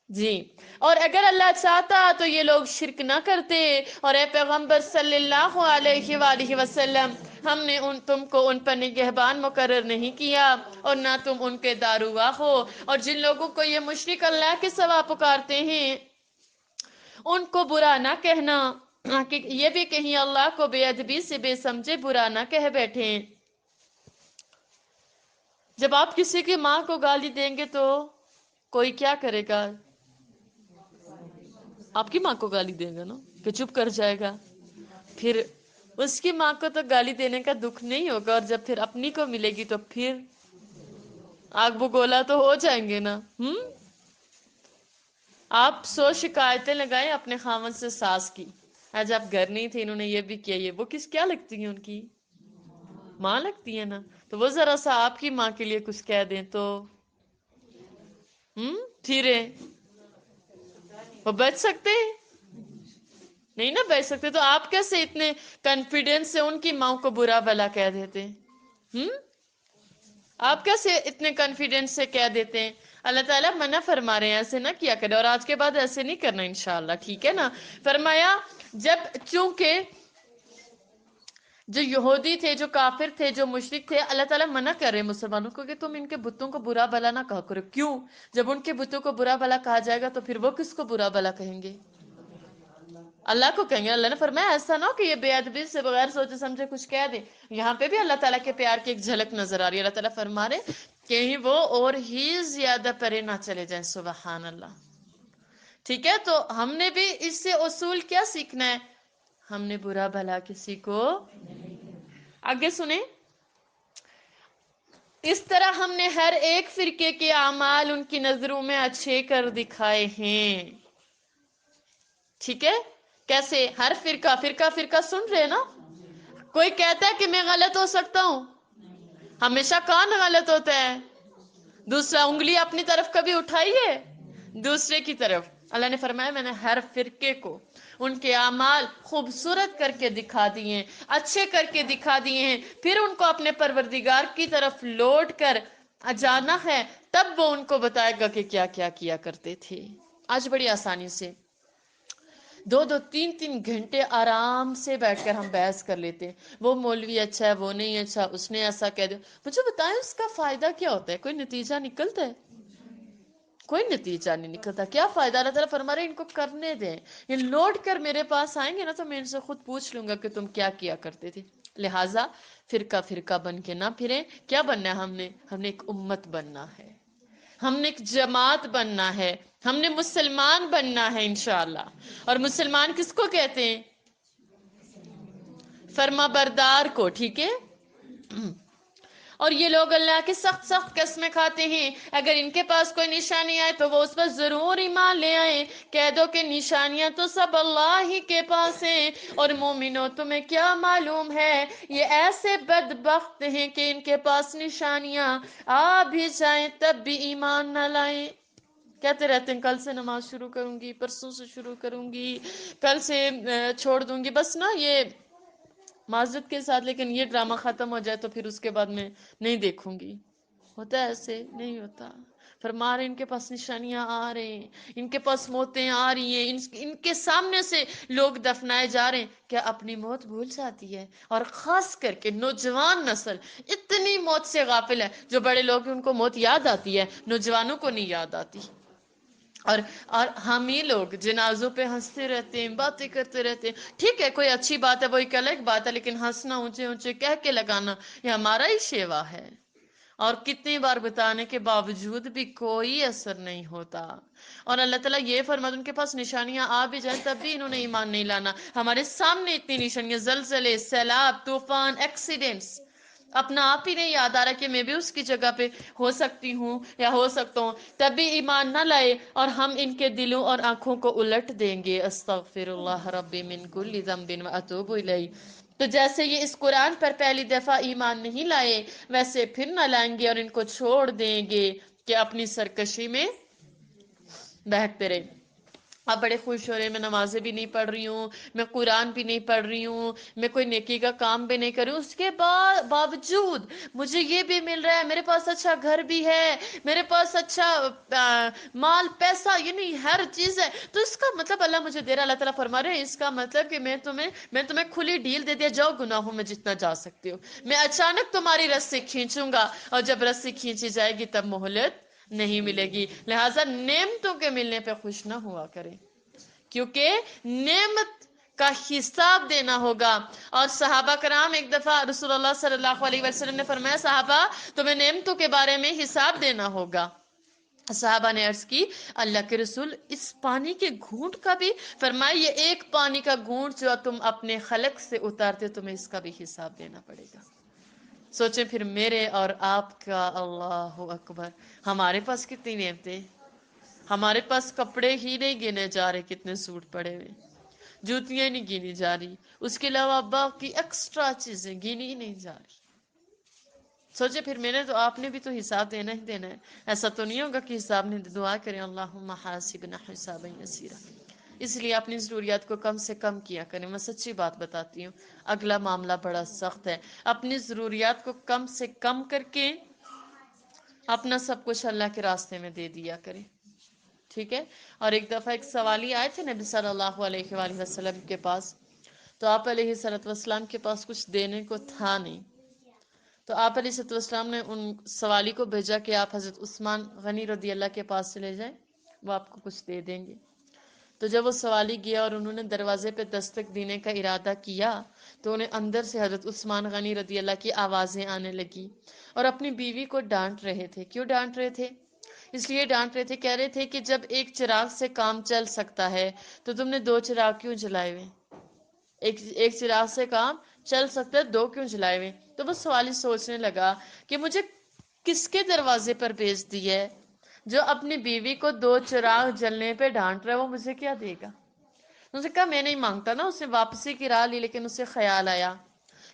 جی. اور اگر اللہ چاہتا تو یہ لوگ شرک نہ کرتے. اور اے پیغمبر صلی اللہ علیہ وآلہ وسلم, ہم نے تم کو ان پر نگہبان مقرر نہیں کیا اور نہ تم ان کے داروغ ہو. اور جن لوگوں کو یہ مشرک اللہ کے سوا پکارتے ہیں ان کو برا نہ کہنا, کہ یہ بھی کہیں اللہ کو بے ادبی سے بے سمجھے برا نہ کہہ بیٹھیں. جب آپ کسی کی ماں کو گالی دیں گے تو کوئی کیا کرے گا؟ آپ کی ماں کو گالی دے گا نا, کہ چپ کر جائے گا. پھر اس کی ماں کو تو گالی دینے کا دکھ نہیں ہوگا, اور جب پھر اپنی کو ملے گی تو پھر آگ بگولا تو ہو جائیں گے نا. آپ 100 شکایتیں لگائیں اپنے خاوند سے ساس کی, آج آپ گھر نہیں تھے, انہوں نے یہ بھی کیا, یہ وہ کیا لگتی ہیں ان کی؟ ماں لگتی ہے نا. تو وہ ذرا سا آپ کی ماں کے لیے کچھ کہہ دیں تو پھر وہ بچ سکتے ہیں؟ نہیں نا بچ سکتے. تو آپ کیسے اتنے کانفیڈنس سے ان کی ماں کو برا بھلا کہہ دیتے ہیں؟ آپ کیسے اتنے کانفیڈنس سے کہہ دیتے ہیں؟ اللہ تعالیٰ منع فرما رہے ہیں ایسے نہ کیا کرے, اور آج کے بعد ایسے نہیں کرنا انشاءاللہ, ٹھیک ہے نا. فرمایا جب چونکہ جو یہودی تھے, جو کافر تھے, جو مشرک تھے, اللہ تعالیٰ منع کر رہے ہیں مسلمانوں کو کہ تم ان کے بتوں کو برا بھلا نہ کہا کرو. کیوں؟ جب ان کے بتوں کو برا بھلا کہا جائے گا تو پھر وہ کس کو برا بھلا کہیں گے؟ اللہ کو کہیں گے. اللہ نے فرمایا ایسا نہ ہو کہ یہ بے ادبی سے بغیر سوچے سمجھے کچھ کہہ دیں. یہاں پہ بھی اللہ تعالیٰ کے پیار کی ایک جھلک نظر آ رہی ہے. اللہ تعالیٰ فرما رہے کہیں وہ اور ہی زیادہ پرے نہ چلے جائیں. سبحان اللہ. ٹھیک ہے, تو ہم نے بھی اس سے اصول کیا سیکھنا ہے؟ ہم نے برا بھلا کسی کو آگے سنیں. اس طرح ہم نے ہر ایک فرقے کے اعمال ان کی نظروں میں اچھے کر دکھائے ہیں. ٹھیک ہے, کیسے؟ ہر فرقہ سن رہے نا. کوئی کہتا ہے کہ میں غلط ہو سکتا ہوں؟ ہمیشہ کون غلط ہوتا ہے؟ دوسرا. انگلی اپنی طرف کبھی اٹھائی ہے دوسرے کی طرف؟ اللہ نے فرمایا میں نے ہر فرقے کو ان کے اعمال خوبصورت کر کے دکھا دیے ہیں, اچھے کر کے دکھا دیے ہیں. پھر ان کو اپنے پروردگار کی طرف لوٹ کر جانا ہے, تب وہ ان کو بتائے گا کہ کیا کیا کیا کرتے تھے. آج بڑی آسانی سے 2-3 گھنٹے آرام سے بیٹھ کر ہم بحث کر لیتے ہیں. وہ مولوی اچھا ہے, وہ نہیں اچھا, اس نے ایسا کہہ دیا. مجھے بتائیں اس کا فائدہ کیا ہوتا ہے؟ کوئی نتیجہ نکلتا ہے؟ کوئی نتیجہ نہیں نکلتا. کیا فائدہ؟ اللہ تعالیٰ فرما رہے ان کو کرنے دیں. یہ لوٹ کر میرے پاس آئیں گے نا تو میں ان سے خود پوچھ لوں گا کہ تم کیا کیا کرتے تھے. لہٰذا فرقہ بن کے نہ پھریں. کیا بننا ہے؟ ہم نے ایک امت بننا ہے, ہم نے ایک جماعت بننا ہے, ہم نے مسلمان بننا ہے انشاءاللہ. اور مسلمان کس کو کہتے ہیں؟ فرما بردار کو. ٹھیک ہے, اور یہ لوگ اللہ کی سخت سخت قسمیں کھاتے ہیں، اگر ان کے پاس کوئی نشانی آئے تو وہ اس پر ضرور ایمان لے آئیں۔ کہہ دو کہ نشانیاں تو سب اللہ ہی کے پاس ہیں، اور مومنوں تمہیں کیا معلوم ہے یہ ایسے بدبخت ہیں کہ ان کے پاس نشانیاں آ بھی جائیں تب بھی ایمان نہ لائیں۔ کہتے رہتے ہیں کل سے نماز شروع کروں گی، پرسوں سے شروع کروں گی، کل سے چھوڑ دوں گی، بس نا یہ معذرت کے ساتھ، لیکن یہ ڈرامہ ختم ہو جائے تو پھر اس کے بعد میں نہیں دیکھوں گی۔ ہوتا ہے ایسے؟ نہیں ہوتا۔ فرما رہے ان کے پاس نشانیاں آ رہے ہیں، ان کے پاس موتیں آ رہی ہیں، ان کے سامنے سے لوگ دفنائے جا رہے ہیں، کیا اپنی موت بھول جاتی ہے؟ اور خاص کر کے نوجوان نسل اتنی موت سے غافل ہے، جو بڑے لوگ ہیں ان کو موت یاد آتی ہے، نوجوانوں کو نہیں یاد آتی۔ اور ہم ہی لوگ جنازوں پہ ہنستے رہتے ہیں، باتیں کرتے رہتے ہیں۔ ٹھیک ہے، کوئی اچھی بات ہے، وہ ایک الگ بات ہے، لیکن ہنسنا، اونچے اونچے کہہ کے لگانا، یہ ہمارا ہی شیوا ہے، اور کتنی بار بتانے کے باوجود بھی کوئی اثر نہیں ہوتا۔ اور اللہ تعالیٰ یہ فرماتا ان کے پاس نشانیاں آ بھی جائیں تب بھی انہوں نے ایمان نہیں لانا۔ ہمارے سامنے اتنی نشانیاں، زلزلے، سیلاب، طوفان، ایکسیڈنٹس، اپنا آپ ہی نہیں یاد آ رہا کہ میں بھی اس کی جگہ پہ ہو سکتی ہوں یا ہو سکتا ہوں، تب بھی ایمان نہ لائے، اور ہم ان کے دلوں اور آنکھوں کو الٹ دیں گے۔ استغفر اللہ ربی من کل ذنب واتوب الیہ۔ تو جیسے یہ اس قرآن پر پہلی دفعہ ایمان نہیں لائے، ویسے پھر نہ لائیں گے اور ان کو چھوڑ دیں گے کہ اپنی سرکشی میں بہکتے رہیں۔ آپ بڑے خوش ہو رہے ہیں، میں نمازیں بھی نہیں پڑھ رہی ہوں، میں قرآن بھی نہیں پڑھ رہی ہوں، میں کوئی نیکی کا کام بھی نہیں کر رہی ہوں، اس کے باوجود مجھے یہ بھی مل رہا ہے، میرے پاس اچھا گھر بھی ہے، میرے پاس اچھا مال پیسہ، یعنی ہر چیز ہے، تو اس کا مطلب اللہ مجھے دے رہا۔ اللہ تعالیٰ فرما رہے ہیں اس کا مطلب کہ میں تمہیں کھلی ڈیل دے دیا، جاؤ گناہوں میں جتنا جا سکتے ہو، میں اچانک تمہاری رسی کھینچوں گا، اور جب رسی کھینچی جائے گی تب مہلت نہیں ملے گی۔ لہٰذا نعمتوں کے ملنے پہ خوش نہ ہوا کریں، کیونکہ نعمت کا حساب دینا ہوگا۔ اور صحابہ کرام ایک دفعہ رسول اللہ صلی اللہ علیہ وسلم نے فرمایا، صحابہ تمہیں نعمتوں کے بارے میں حساب دینا ہوگا۔ صحابہ نے عرض کی، اللہ کے رسول اس پانی کے گھونٹ کا بھی؟ فرمایا یہ ایک پانی کا گھونٹ جو تم اپنے خلق سے اتارتے تمہیں اس کا بھی حساب دینا پڑے گا۔ سوچیں پھر میرے اور آپ کا، اللہ اکبر، ہمارے پاس کتنی نعمتیں، ہمارے پاس کپڑے ہی نہیں گنے جا رہے، کتنے سوٹ پڑے ہوئے، جوتیاں نہیں گنی جا رہی، اس کے علاوہ باقی ایکسٹرا چیزیں گنی ہی نہیں جا رہی۔ سوچے پھر میں نے تو، آپ نے بھی تو حساب دینا ہی دینا ہے، ایسا تو نہیں ہوگا کہ حساب نہیں دے۔ دعا کریں اللہم حاسبنا حسابا یسیرا۔ اس لیے اپنی ضروریات کو کم سے کم کیا کریں۔ میں سچی بات بتاتی ہوں، اگلا معاملہ بڑا سخت ہے۔ اپنی ضروریات کو کم سے کم کر کے اپنا سب کچھ اللہ کے راستے میں دے دیا کریں، ٹھیک ہے؟ اور ایک دفعہ ایک سوالی آئے تھے نبی صلی اللہ علیہ وآلہ وسلم کے پاس، تو آپ علیہ السلام کے پاس کچھ دینے کو تھا نہیں، تو آپ علیہ السلام نے ان سوالی کو بھیجا کہ آپ حضرت عثمان غنی رضی اللہ کے پاس سے لے جائیں، وہ آپ کو کچھ دے دیں گے۔ تو جب وہ سوالی گیا اور انہوں نے دروازے پہ دستک دینے کا ارادہ کیا، تو انہیں اندر سے حضرت عثمان غنی رضی اللہ کی آوازیں آنے لگی، اور اپنی بیوی کو ڈانٹ رہے تھے۔ کیوں ڈانٹ رہے تھے؟ اس لیے ڈانٹ رہے تھے، کہہ رہے تھے کہ جب ایک چراغ سے کام چل سکتا ہے تو تم نے 2 چراغ کیوں جلائے ہوئے؟ ایک چراغ سے کام چل سکتا ہے، 2 کیوں جلائے ہوئے؟ تو وہ سوالی سوچنے لگا کہ مجھے کس کے دروازے پر بھیج دی ہے، جو اپنی بیوی کو 2 چراغ جلنے پہ ڈانٹ رہا ہے، وہ مجھے کیا دے گا؟ اس نے کہا میں نہیں مانگتا نا، اس نے واپسی کی راہ لی، لیکن اسے خیال آیا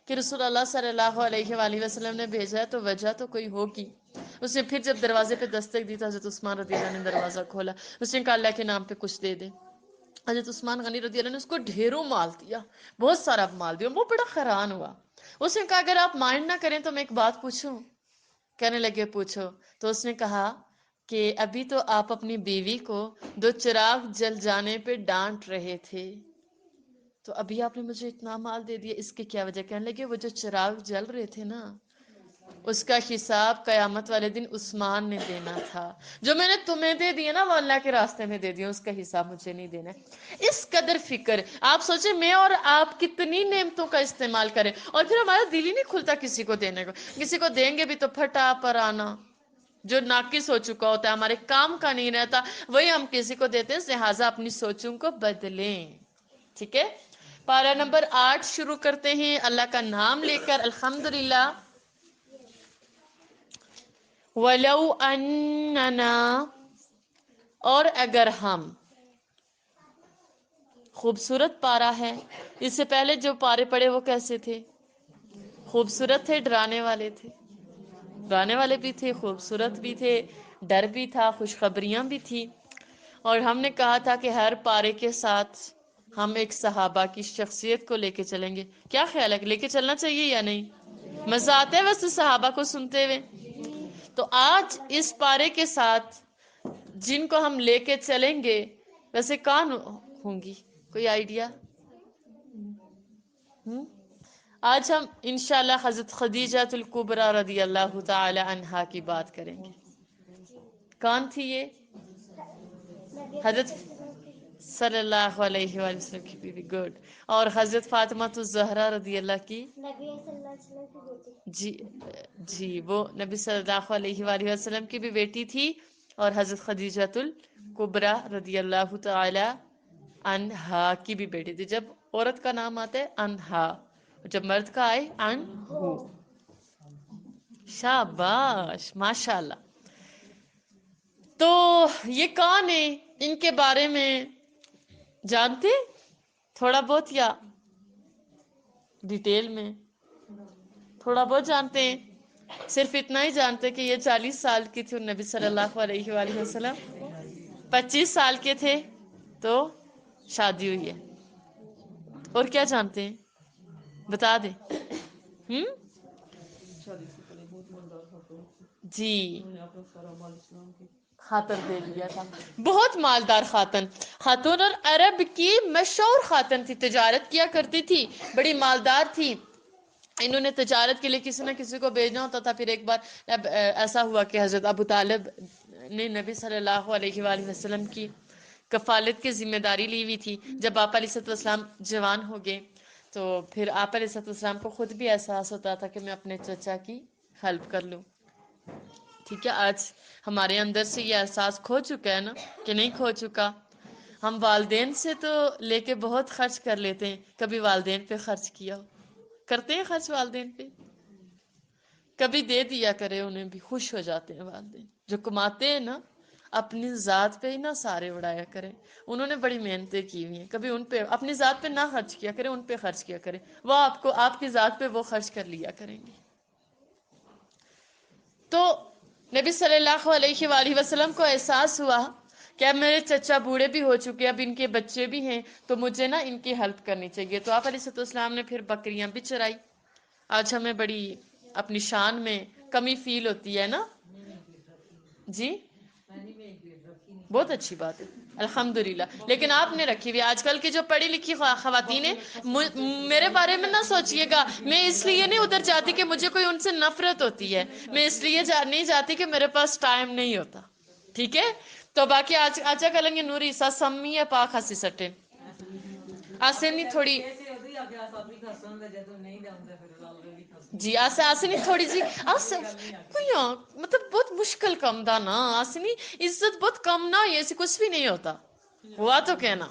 کہ رسول اللہ صلی اللہ علیہ وآلہ وسلم نے بھیجا ہے تو وجہ تو کوئی ہوگی۔ اس نے پھر جب دروازے پہ دستک دی تو حضرت عثمان رضی اللہ نے دروازہ کھولا، اس نے کہا اللہ کے نام پہ کچھ دے دے۔ حضرت عثمان غنی رضی اللہ نے اس کو ڈھیروں مال دیا، بہت سارا مال دیا، وہ بڑا حیران ہوا۔ اس نے کہا اگر آپ مائنڈ نہ کریں تو میں ایک بات پوچھوں؟ کہنے لگے پوچھو۔ تو اس نے کہا کہ ابھی تو آپ اپنی بیوی کو 2 چراغ جل جانے پہ ڈانٹ رہے تھے، تو ابھی آپ نے مجھے اتنا مال دے دیا، اس کی کیا وجہ؟ کہنے لگے وہ جو چراغ جل رہے تھے نا، اس کا حساب قیامت والے دن عثمان نے دینا تھا، جو میں نے تمہیں دے دیا نا وہ اللہ کے راستے میں دے دیا، اس کا حساب مجھے نہیں دینا ہے۔ اس قدر فکر، آپ سوچیں میں اور آپ کتنی نعمتوں کا استعمال کریں، اور پھر ہمارا دل ہی نہیں کھلتا کسی کو دینے کو۔ کسی کو دیں گے بھی تو پھٹا پرانا، جو ناقص ہو چکا ہوتا ہے، ہمارے کام کا نہیں رہتا، وہی ہم کسی کو دیتے ہیں۔ لہٰذا اپنی سوچوں کو بدلیں، ٹھیک ہے؟ پارہ نمبر 8 شروع کرتے ہیں اللہ کا نام لے کر۔ الحمدللہ وَلَوْ أَنَّنَا، اور اگر ہم، خوبصورت پارا ہے. اس سے پہلے جو پارے پڑے وہ کیسے تھے؟ خوبصورت تھے، ڈرانے والے تھے. ڈرانے والے بھی تھے، خوبصورت بھی تھے، ڈر بھی تھا، خوشخبریاں بھی تھی. اور ہم نے کہا تھا کہ ہر پارے کے ساتھ ہم ایک صحابہ کی شخصیت کو لے کے چلیں گے. کیا خیال ہے، لے کے چلنا چاہیے یا نہیں؟ مزہ آتا ہے ویسے صحابہ کو سنتے ہوئے. تو آج اس پارے کے ساتھ جن کو ہم لے کے چلیں گے ویسے کون ہوں گی؟ کوئی آئیڈیا؟ آج ہم انشاءاللہ حضرت خدیجہ الکبریٰ رضی اللہ تعالی عنہا کی بات کریں گے. کون تھی یہ؟ حضرت صلی اللہ علیہ وآلہ وسلم کی بیوی. گڈ. اور حضرت فاطمہ الزہرا رضی اللہ کی، جی جی، وہ نبی صلی اللہ علیہ وآلہ وسلم کی بھی بیٹی تھی اور حضرت خدیجہ الکبریٰ رضی اللہ تعالی عنہا کی بھی بیٹی تھی. جب عورت کا نام آتا ہے انہا، جب مرد کا آئے انہو. شاباش، ماشاءاللہ. تو یہ کون ہے، ان کے بارے میں جانتے تھوڑا بہت یا ڈیٹیل میں؟ تھوڑا بہت جانتے ہیں، صرف اتنا ہی جانتے کہ یہ 40 سال کی تھی اور نبی صلی اللہ علیہ وآلہ وسلم 25 سال کے تھے تو شادی ہوئی ہے. اور کیا جانتے ہیں بتا دیں؟ جی، خاتن دے لیا تھا، بہت مالدار خاتون. خاتون اور عرب کی مشہور خاتون تھی، تجارت کیا کرتی تھی، بڑی مالدار تھی. انہوں نے تجارت کے لیے کسی نہ کسی کو بھیجنا ہوتا تھا. پھر ایک بار ایسا ہوا کہ حضرت ابو طالب نے نبی صلی اللہ علیہ وآلہ وسلم کی کفالت کی ذمہ داری لی ہوئی تھی. جب آپ علیہ السلام جوان ہو گئے تو پھر آپ علیہ السلام کو خود بھی احساس ہوتا تھا کہ میں اپنے چچا کی ہیلپ کر لوں. ٹھیک ہے، آج ہمارے اندر سے یہ احساس کھو چکا ہے نا کہ نہیں کھو چکا؟ ہم والدین سے تو لے کے بہت خرچ کر لیتے ہیں. کبھی والدین پہ خرچ کیا ہو؟ کرتے ہیں خرچ والدین پہ؟ کبھی دے دیا کرے، انہیں بھی خوش ہو جاتے ہیں والدین. جو کماتے ہیں نا اپنی ذات پہ ہی نہ سارے اڑایا کریں. انہوں نے بڑی محنتیں کی ہوئی ہیں، کبھی ان پہ اپنی ذات پہ نہ خرچ کیا کریں، ان پہ خرچ کیا کریں. وہ آپ کو آپ کی ذات پہ وہ خرچ کر لیا کریں گے. تو نبی صلی اللہ علیہ وآلہ وسلم کو احساس ہوا کہ اب میرے چچا بوڑھے بھی ہو چکے، اب ان کے بچے بھی ہیں، تو مجھے نا ان کی ہیلپ کرنی چاہیے. تو آپ علیہ السلام نے پھر بکریاں بھی چرائی. آج ہمیں بڑی اپنی شان میں کمی فیل ہوتی ہے نا. جی، بہت اچھی بات ہے، الحمدللہ. لیکن آپ نے رکھی ہوئی. آج کل کی جو پڑھی لکھی خواتین ہیں، میرے بارے میں نہ سوچئے گا، میں اس لیے نہیں ادھر جاتی کہ مجھے کوئی ان سے نفرت ہوتی ہے، میں اس لیے نہیں جاتی کہ میرے پاس ٹائم نہیں ہوتا. ٹھیک ہے. تو باقی آجا کلنگے نوری سا سمی ہے پاک ہسی سٹے آسے نہیں تھوڑی جی آسے نہیں تھوڑی جی آسے کوئی مطلب بہت مشکل کم دا نا آسے نہیں عزت بہت کم نہ ہوئی، ایسے کچھ بھی نہیں ہوتا. ہوا تو کہنا،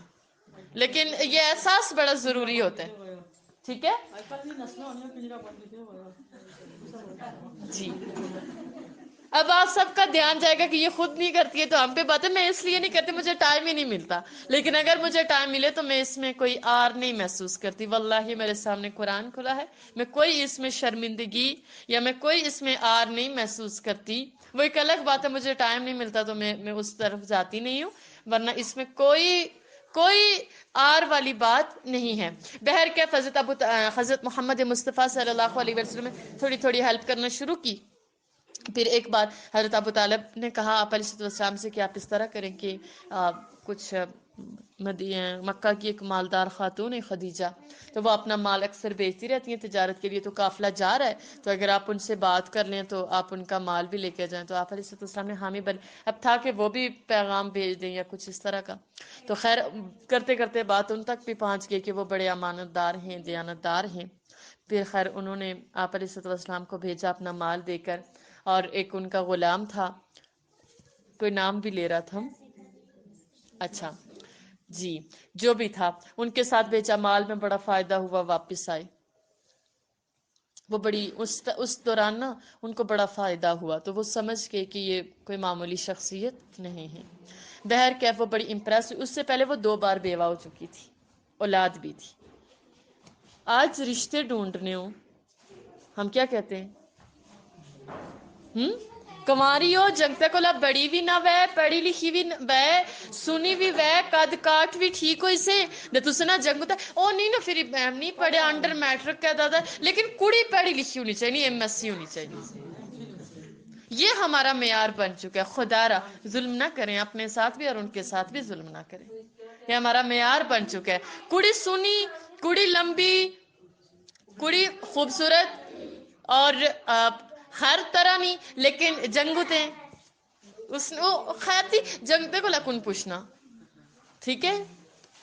لیکن یہ احساس بڑا ضروری ہوتا ہے. ٹھیک ہے جی. اب آپ سب کا دھیان جائے گا کہ یہ خود نہیں کرتی ہے تو ہم پہ بات ہے. میں اس لیے نہیں کرتی، مجھے ٹائم ہی نہیں ملتا. لیکن اگر مجھے ٹائم ملے تو میں اس میں کوئی آر نہیں محسوس کرتی. واللہ میرے سامنے قرآن کھلا ہے، میں کوئی اس میں شرمندگی یا میں کوئی اس میں آر نہیں محسوس کرتی. وہ ایک الگ بات ہے، مجھے ٹائم نہیں ملتا تو میں اس طرف جاتی نہیں ہوں، ورنہ اس میں کوئی آر والی بات نہیں ہے. بہرکیف حضرت محمد مصطفیٰ صلی اللہ علیہ وسلم نے تھوڑی تھوڑی ہیلپ کرنا شروع کی. پھر ایک بار حضرت ابو طالب نے کہا آپ علیہ السلام سے کہ آپ اس طرح کریں کہ کچھ مکہ کی ایک مالدار خاتون ہے خدیجہ، تو وہ اپنا مال اکثر بیچتی رہتی ہیں تجارت کے لیے، تو قافلہ جا رہا ہے، تو اگر آپ ان سے بات کر لیں تو آپ ان کا مال بھی لے کے جائیں. تو آپ علیہ السلام نے حامی بن، اب تھا کہ وہ بھی پیغام بھیج دیں یا کچھ اس طرح کا. تو خیر کرتے کرتے بات ان تک بھی پہنچ گئی کہ وہ بڑے امانت دار ہیں، دیانت دار ہیں. پھر خیر انہوں نے آپ علیہ السلام کو بھیجا اپنا مال دے کر، اور ایک ان کا غلام تھا، کوئی نام بھی لے رہا تھا. اچھا جی، جو بھی تھا ان کے ساتھ بیچا، مال میں بڑا فائدہ ہوا، واپس آئے. وہ بڑی اس دوران نا ان کو بڑا فائدہ ہوا، تو وہ سمجھ گئے کہ یہ کوئی معمولی شخصیت نہیں ہے۔ بہرکیف وہ بڑی امپریس ہوئی۔ اس سے پہلے وہ 2 بار بیوہ ہو چکی تھی، اولاد بھی تھی۔ آج رشتے ڈھونڈنے ہوں، ہم کیا کہتے ہیں؟ کماری ہو، جنگتے کو لب بڑی بھی نہ وے، پڑھی لکھی بھی وے، سنی بھی وے، قد کاٹ بھی ٹھیک ہو اسے نہ تسنا جنگ ہوتا ہے او نہیں نہ پھر نہیں پڑھے انڈر میٹرک کہتا تھا، لیکن کڑی پڑھی لکھی ہونی چاہیے، ایم ایس سی ہونی چاہیے۔ یہ ہمارا معیار بن چکا ہے۔ خدا را ظلم نہ کریں اپنے ساتھ بھی اور ان کے ساتھ بھی ظلم نہ کریں، یہ ہمارا معیار بن چکا ہے۔ کڑی سنی، کڑی لمبی، کڑی خوبصورت اور ہر طرح نہیں، لیکن جنگتے اس خیر تھی جنگتے کو لکن پوچھنا، ٹھیک ہے؟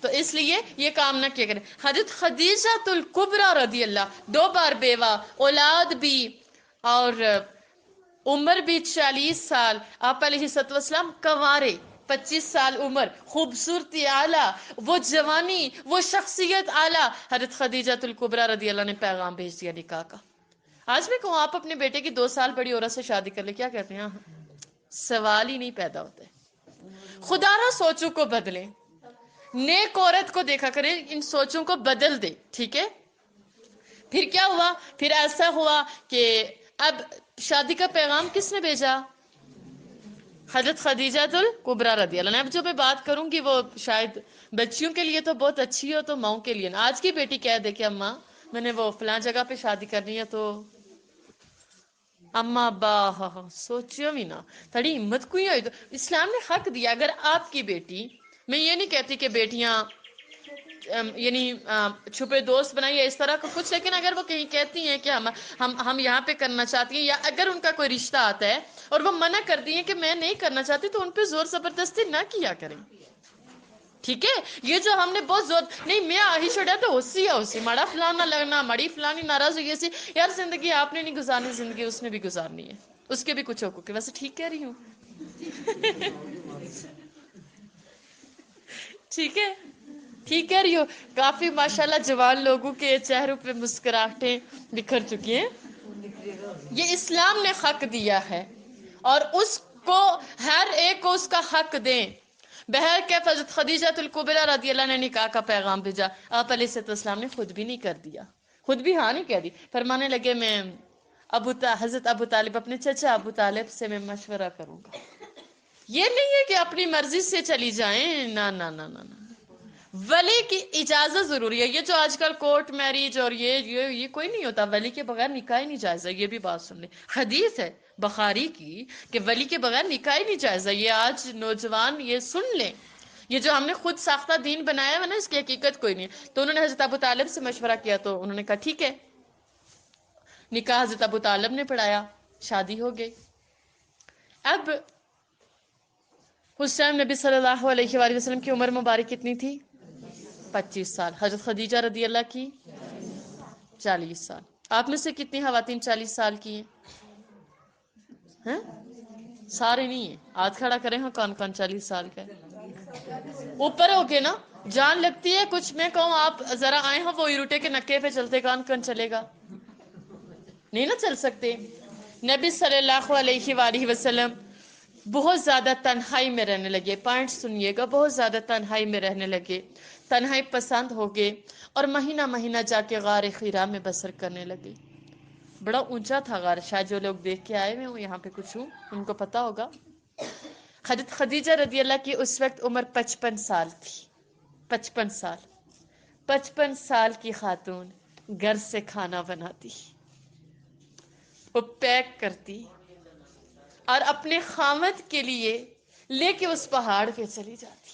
تو اس لیے یہ کام نہ کیا کریں۔ حضرت خدیجہ الکبریٰ رضی اللہ 2 بار بیوہ، اولاد بھی، اور عمر بھی 40 سال، آپ علیہ السلام کنوارے، 25 سال عمر، خوبصورتی اعلیٰ، وہ جوانی، وہ شخصیت اعلیٰ۔ حضرت خدیجہ الکبریٰ رضی اللہ نے پیغام بھیج دیا نکاح کا۔ آج میں کہوں آپ اپنے بیٹے کی 2 سال بڑی عورت سے شادی کر لے، کیا کہتے ہیں؟ سوال ہی نہیں پیدا ہوتے۔ خدا را سوچوں کو بدلیں، نیک عورت کو دیکھا کریں، ان سوچوں کو بدل دے، ٹھیک ہے؟ پھر کیا ہوا؟ پھر ایسا ہوا کہ اب شادی کا پیغام کس نے بھیجا؟ حضرت خدیجہ الکبریٰ رضی اللہ عنہا۔ اب جو میں بات کروں گی وہ شاید بچیوں کے لیے تو بہت اچھی ہو، تو ماؤں کے لیے نا۔ آج کی بیٹی کہہ دے کہ اماں میں نے وہ فلاں جگہ پہ شادی کرنی ہے، تو اما ابا سوچو بھی نا، تھوڑی ہمت کوئی ہوئی تو اسلام نے حق دیا۔ اگر آپ کی بیٹی، میں یہ نہیں کہتی کہ بیٹیاں یعنی چھپے دوست بنائیے اس طرح کا کچھ، لیکن اگر وہ کہیں کہتی ہیں کہ ہم یہاں پہ کرنا چاہتی ہیں، یا اگر ان کا کوئی رشتہ آتا ہے اور وہ منع کرتی ہیں کہ میں نہیں کرنا چاہتی، تو ان پہ زور زبردستی نہ کیا کریں، ٹھیک ہے؟ یہ جو ہم نے بہت زور نہیں، میں آہی چھوڑا تو اسی مڑا فلانا لگنا، مڑی فلانی ناراض ہوئی ایسی، یار زندگی آپ نے نہیں گزارنی، زندگی اس نے بھی گزارنی ہے، اس کے بھی کچھ حقوق ہے۔ ویسے ٹھیک کہہ رہی ہوں؟ ٹھیک ہے، ٹھیک کہہ رہی ہو؟ کافی ماشاءاللہ جوان لوگوں کے چہروں پہ مسکراہٹیں بکھر چکی ہیں۔ یہ اسلام نے حق دیا ہے اور اس کو ہر ایک کو اس کا حق دیں۔ بہرکیف حضرت خدیجہ الکبریٰ رضی اللہ نے نکاح کا پیغام بھیجا، آپ علیہ السلام نے خود بھی نہیں کر دیا، خود بھی ہاں نہیں کہہ دی، فرمانے لگے میں حضرت ابو طالب، اپنے چچا ابو طالب سے میں مشورہ کروں گا۔ یہ نہیں ہے کہ اپنی مرضی سے چلی جائیں، نہ نہ نہ نہ نہ، ولی کی اجازت ضروری ہے۔ یہ جو آج کل کورٹ میریج اور یہ کوئی نہیں ہوتا، ولی کے بغیر نکاح ہی نہیں جائز ہے۔ یہ بھی بات سن لیں، حدیث ہے بخاری کی کہ ولی کے بغیر نکاح ہی نہیں جائز ہے۔ یہ آج نوجوان یہ سن لیں، یہ جو ہم نے خود ساختہ دین بنایا ہے نا، اس کی حقیقت کوئی نہیں ہے۔ تو انہوں نے حضرت ابو طالب سے مشورہ کیا، تو انہوں نے کہا ٹھیک ہے، نکاح حضرت ابو طالب نے پڑھایا، شادی ہو گئی۔ اب اس ٹائم نبی صلی اللہ علیہ وآلہ وسلم کی عمر مبارک کتنی تھی؟ 25 سال۔ حضرت خدیجہ رضی اللہ کی 40 سال۔ آپ میں سے کتنی خواتین 40 سال کی ہیں؟ سارے نہیں ہیں، ہاتھ کھڑا کریں ہاں، کون کون 40 سال کا ہے؟ اوپر ہو کے نا جان لگتی ہے کچھ۔ میں کہوں آپ ذرا آئے ہاں وہ ایروٹے کے نکے پہ چلتے، کون کون چلے گا؟ نہیں نا چل سکتے۔ نبی صلی اللہ علیہ وآلہ وسلم بہت زیادہ تنہائی میں رہنے لگے، پوائنٹ سنیے گا، بہت زیادہ تنہائی میں رہنے لگے، تنہائی پسند ہو گئے، اور مہینہ مہینہ جا کے غار حرا میں بسر کرنے لگے۔ بڑا اونچا تھا غار، شاید جو لوگ دیکھ کے آئے ہوئے یہاں پہ کچھ ہوں ان کو پتا ہوگا۔ حضرت خدیجہ رضی اللہ کی اس وقت عمر 55 سال تھی، 55 سال۔ 55 سال کی خاتون گھر سے کھانا بناتی، وہ پیک کرتی اور اپنے خامد کے لیے لے کے اس پہاڑ پہ چلی جاتی۔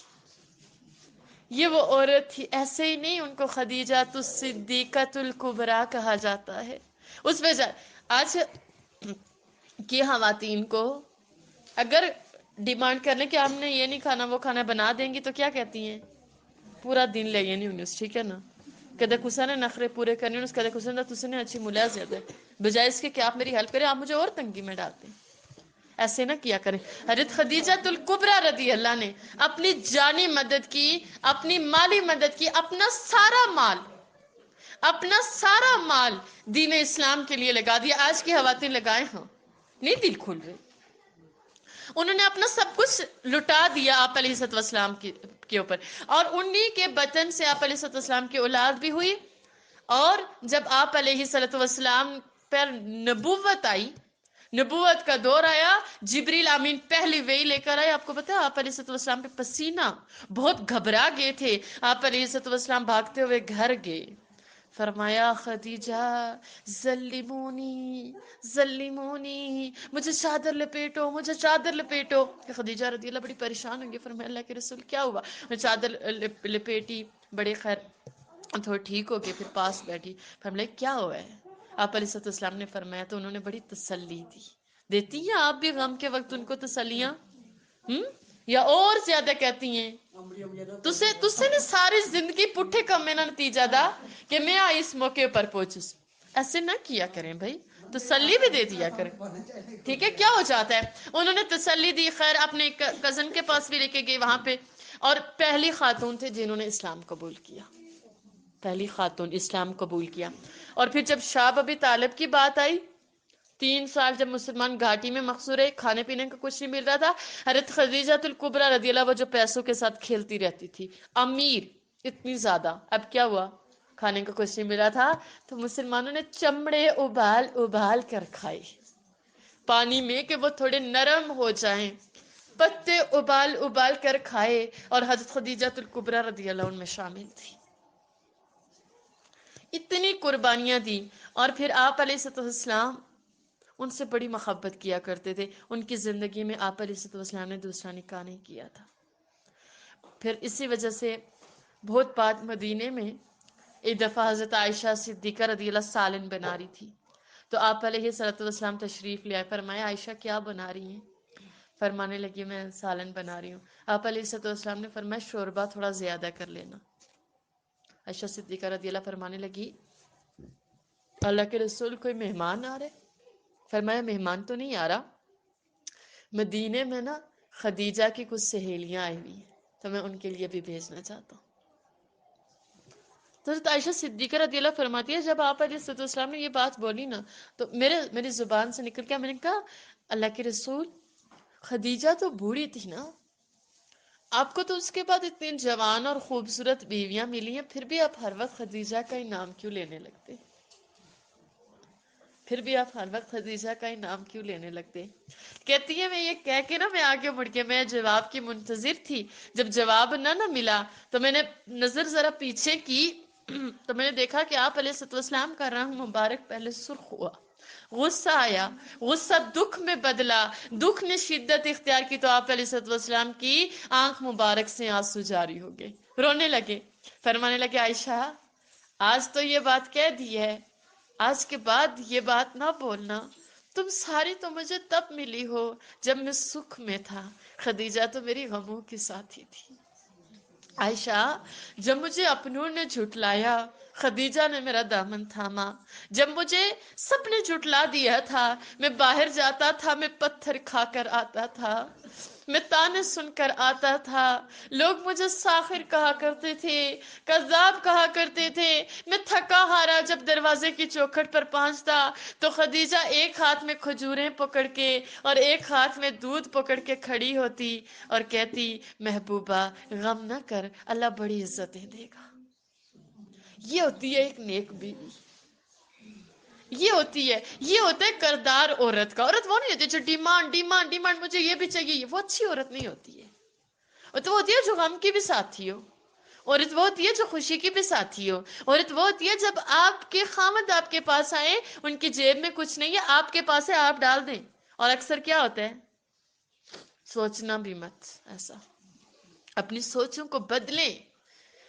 یہ وہ عورت تھی، ایسے ہی نہیں ان کو خدیجہ الصدیقۃ الکبریٰ کہا جاتا ہے۔ اس وجہ آج کی خواتین کو اگر ڈیمانڈ کرنے کہ ہم نے یہ نہیں کھانا وہ کھانا بنا دیں گی، تو کیا کہتی ہیں؟ پورا دن لے یہ نہیں انیس، ٹھیک ہے نا؟ کدے کسا نے نخرے پورے کرنے انیس، کدے کسا نے تُسے نے اچھی ملیا زیادہ ہے، بجائے اس کے کہ آپ میری ہیلپ کریں، آپ مجھے اور تنگی میں ڈالتے ہیں۔ ایسے نہ کیا کریں۔ حضرت خدیجہ الکبریٰ رضی اللہ نے اپنی جانی مدد کی، اپنی مالی مدد کی، اپنا سارا مال اپنا سارا مال دین اسلام کے لیے لگا دیا. آج کی خواتین لگائے ہاں نہیں دل کھل رہے. انہوں نے اپنا سب کچھ لٹا دیا آپ علیہ الصلوۃ والسلام کے اوپر, اور انہی کے بطن سے آپ علیہ الصلوۃ والسلام کی اولاد بھی ہوئی. اور جب آپ علیہ الصلوۃ والسلام پر نبوت آئی, نبوت کا دور آیا, جبریل امین پہلی وحی لے کر آئے. آپ کو پتا ہے آپ علیہ الصلوۃ والسلام پہ پسینہ, بہت گھبرا گئے تھے. آپ علیہ الصلوۃ والسلام بھاگتے ہوئے گھر گئے, فرمایا خدیجہ ذلمونی ذلمونی, مجھے چادر لپیٹو, مجھے چادر لپیٹو. خدیجہ رضی اللہ بڑی پریشان ہوگی, فرمایا اللہ کے رسول کیا ہوا؟ میں چادر لپیٹی, بڑے خیر تھوڑا ٹھیک ہو گئے, پھر پاس بیٹھی. فرمایا کیا ہوا ہے؟ آپ علیہ الصلوۃ والسلام نے فرمایا, تو انہوں نے بڑی تسلی دی. دیتی ہیں آپ بھی غم کے وقت ان کو تسلیاں, یا اور زیادہ کہتی ہیں تسے نے ساری زندگی پٹھے کمے نہ نتیجہ دا کہ میں آئی اس موقع پر پہنچس. ایسے نہ کیا کریں بھائی, تسلی بھی دے دیا کریں. ٹھیک ہے, کیا ہو جاتا ہے؟ انہوں نے تسلی دی. خیر اپنے کزن کے پاس بھی لے کے گئے وہاں پہ, اور پہلی خاتون تھے جنہوں نے اسلام قبول کیا, پہلی خاتون اسلام قبول کیا. اور پھر جب شاہ ابی طالب کی بات آئی, 3 سال جب مسلمان گھاٹی میں مقصور ہے, کھانے پینے کا کچھ نہیں مل رہا تھا, حضرت خدیجہ الکبریٰ رضی اللہ, وہ جو پیسوں کے ساتھ کھیلتی رہتی تھی, امیر اتنی زیادہ, اب کیا ہوا؟ کھانے کا کچھ نہیں ملا تھا, تو مسلمانوں نے چمڑے ابال ابال کر کھائے پانی میں کہ وہ تھوڑے نرم ہو جائیں, پتے ابال ابال کر کھائے. اور حضرت خدیجہ الکبریٰ رضی اللہ عنہ میں شامل تھی. اتنی قربانیاں دی. اور پھر آپ علیہ الصلوۃ والسلام ان سے بڑی محبت کیا کرتے تھے. ان کی زندگی میں آپ علیہ الصلوۃ والسلام نے دوسرا نکاح نہیں کیا تھا. پھر اسی وجہ سے بہت بعد مدینے میں ایک دفعہ حضرت عائشہ صدیقہ رضی اللہ سالن بنا رہی تھی, تو آپ علیہ الصلوۃ والسلام تشریف لے آئے. فرمایا عائشہ کیا بنا رہی ہیں؟ فرمانے لگی میں سالن بنا رہی ہوں. آپ علیہ الصلوۃ والسلام نے فرمایا شوربہ تھوڑا زیادہ کر لینا. عائشہ صدیقہ رضی اللہ فرمانے لگی اللہ کے رسول کوئی مہمان آ رہے؟ فرمایا مہمان تو نہیں آ رہا, مدینے میں نا خدیجہ کی کچھ سہیلیاں آئی ہوئی ہیں, تو میں ان کے لیے بھی بھیجنا چاہتا ہوں. تو حضرت عائشہ صدیقہ رضی اللہ فرماتی ہے جب آپ علیہ السلام نے یہ بات بولی نا, تو میری زبان سے نکل گیا, میں نے کہا اللہ کے رسول خدیجہ تو بوڑھی تھی نا, آپ کو تو اس کے بعد اتنی جوان اور خوبصورت بیویاں ملی ہیں, پھر بھی آپ ہر وقت خدیجہ کا ہی نام کیوں لینے لگتے؟ پھر بھی آپ ہر وقت خدیجہ کا ہی نام کیوں لینے لگتے؟ کہتی ہے میں یہ کہہ کے نا میں آگے مڑ کے میں جواب کی منتظر تھی. جب جواب نہ ملا تو میں نے نظر ذرا پیچھے کی, تو میں نے دیکھا کہ آپ علیہ الصلوۃ والسلام کا رنگ مبارک پہلے سرخ ہوا, غصہ آیا, غصہ دکھ میں بدلا, دکھ نے شدت اختیار کی, تو آپ علیہ الصلوۃ والسلام کی آنکھ مبارک سے آنسو جاری ہو گئے, رونے لگے. فرمانے لگے عائشہ آج تو یہ بات کہہ دی ہے, آج کے بعد یہ بات نہ بولنا. تم ساری تو مجھے تب ملی ہو جب میں سکھ میں تھا, خدیجہ تو میری غموں کی ساتھی تھی. عائشہ جب مجھے اپنوں نے جھٹلایا خدیجہ نے میرا دامن تھاما, جب مجھے سب نے جھٹلا دیا تھا, میں باہر جاتا تھا, میں پتھر کھا کر آتا تھا, میں تانے سن کر آتا تھا, لوگ مجھے ساخر کہا کرتے تھے, کذاب کہا کرتے تھے. میں تھکا ہارا جب دروازے کی چوکھٹ پر پہنچتا تو خدیجہ ایک ہاتھ میں کھجوریں پکڑ کے اور ایک ہاتھ میں دودھ پکڑ کے کھڑی ہوتی اور کہتی محبوبہ غم نہ کر, اللہ بڑی عزتیں دے گا. یہ ہوتی ہے ایک نیک بیوی, یہ ہوتا ہے کردار عورت کا. عورت وہ نہیں ہوتی جو ڈیمانڈ ڈیمانڈ ڈیمانڈ مجھے یہ بھی چاہیے, وہ اچھی عورت نہیں ہوتی ہے. اور تو وہ ہوتی ہے جو غم کی بھی ساتھی ہو, عورت وہ ہوتی ہے جو خوشی کی بھی ساتھی ہو, عورت وہ ہوتی ہے جب آپ کے خامد آپ کے پاس آئے, ان کی جیب میں کچھ نہیں ہے, آپ کے پاس ہے آپ ڈال دیں. اور اکثر کیا ہوتا ہے, سوچنا بھی مت ایسا, اپنی سوچوں کو بدلیں,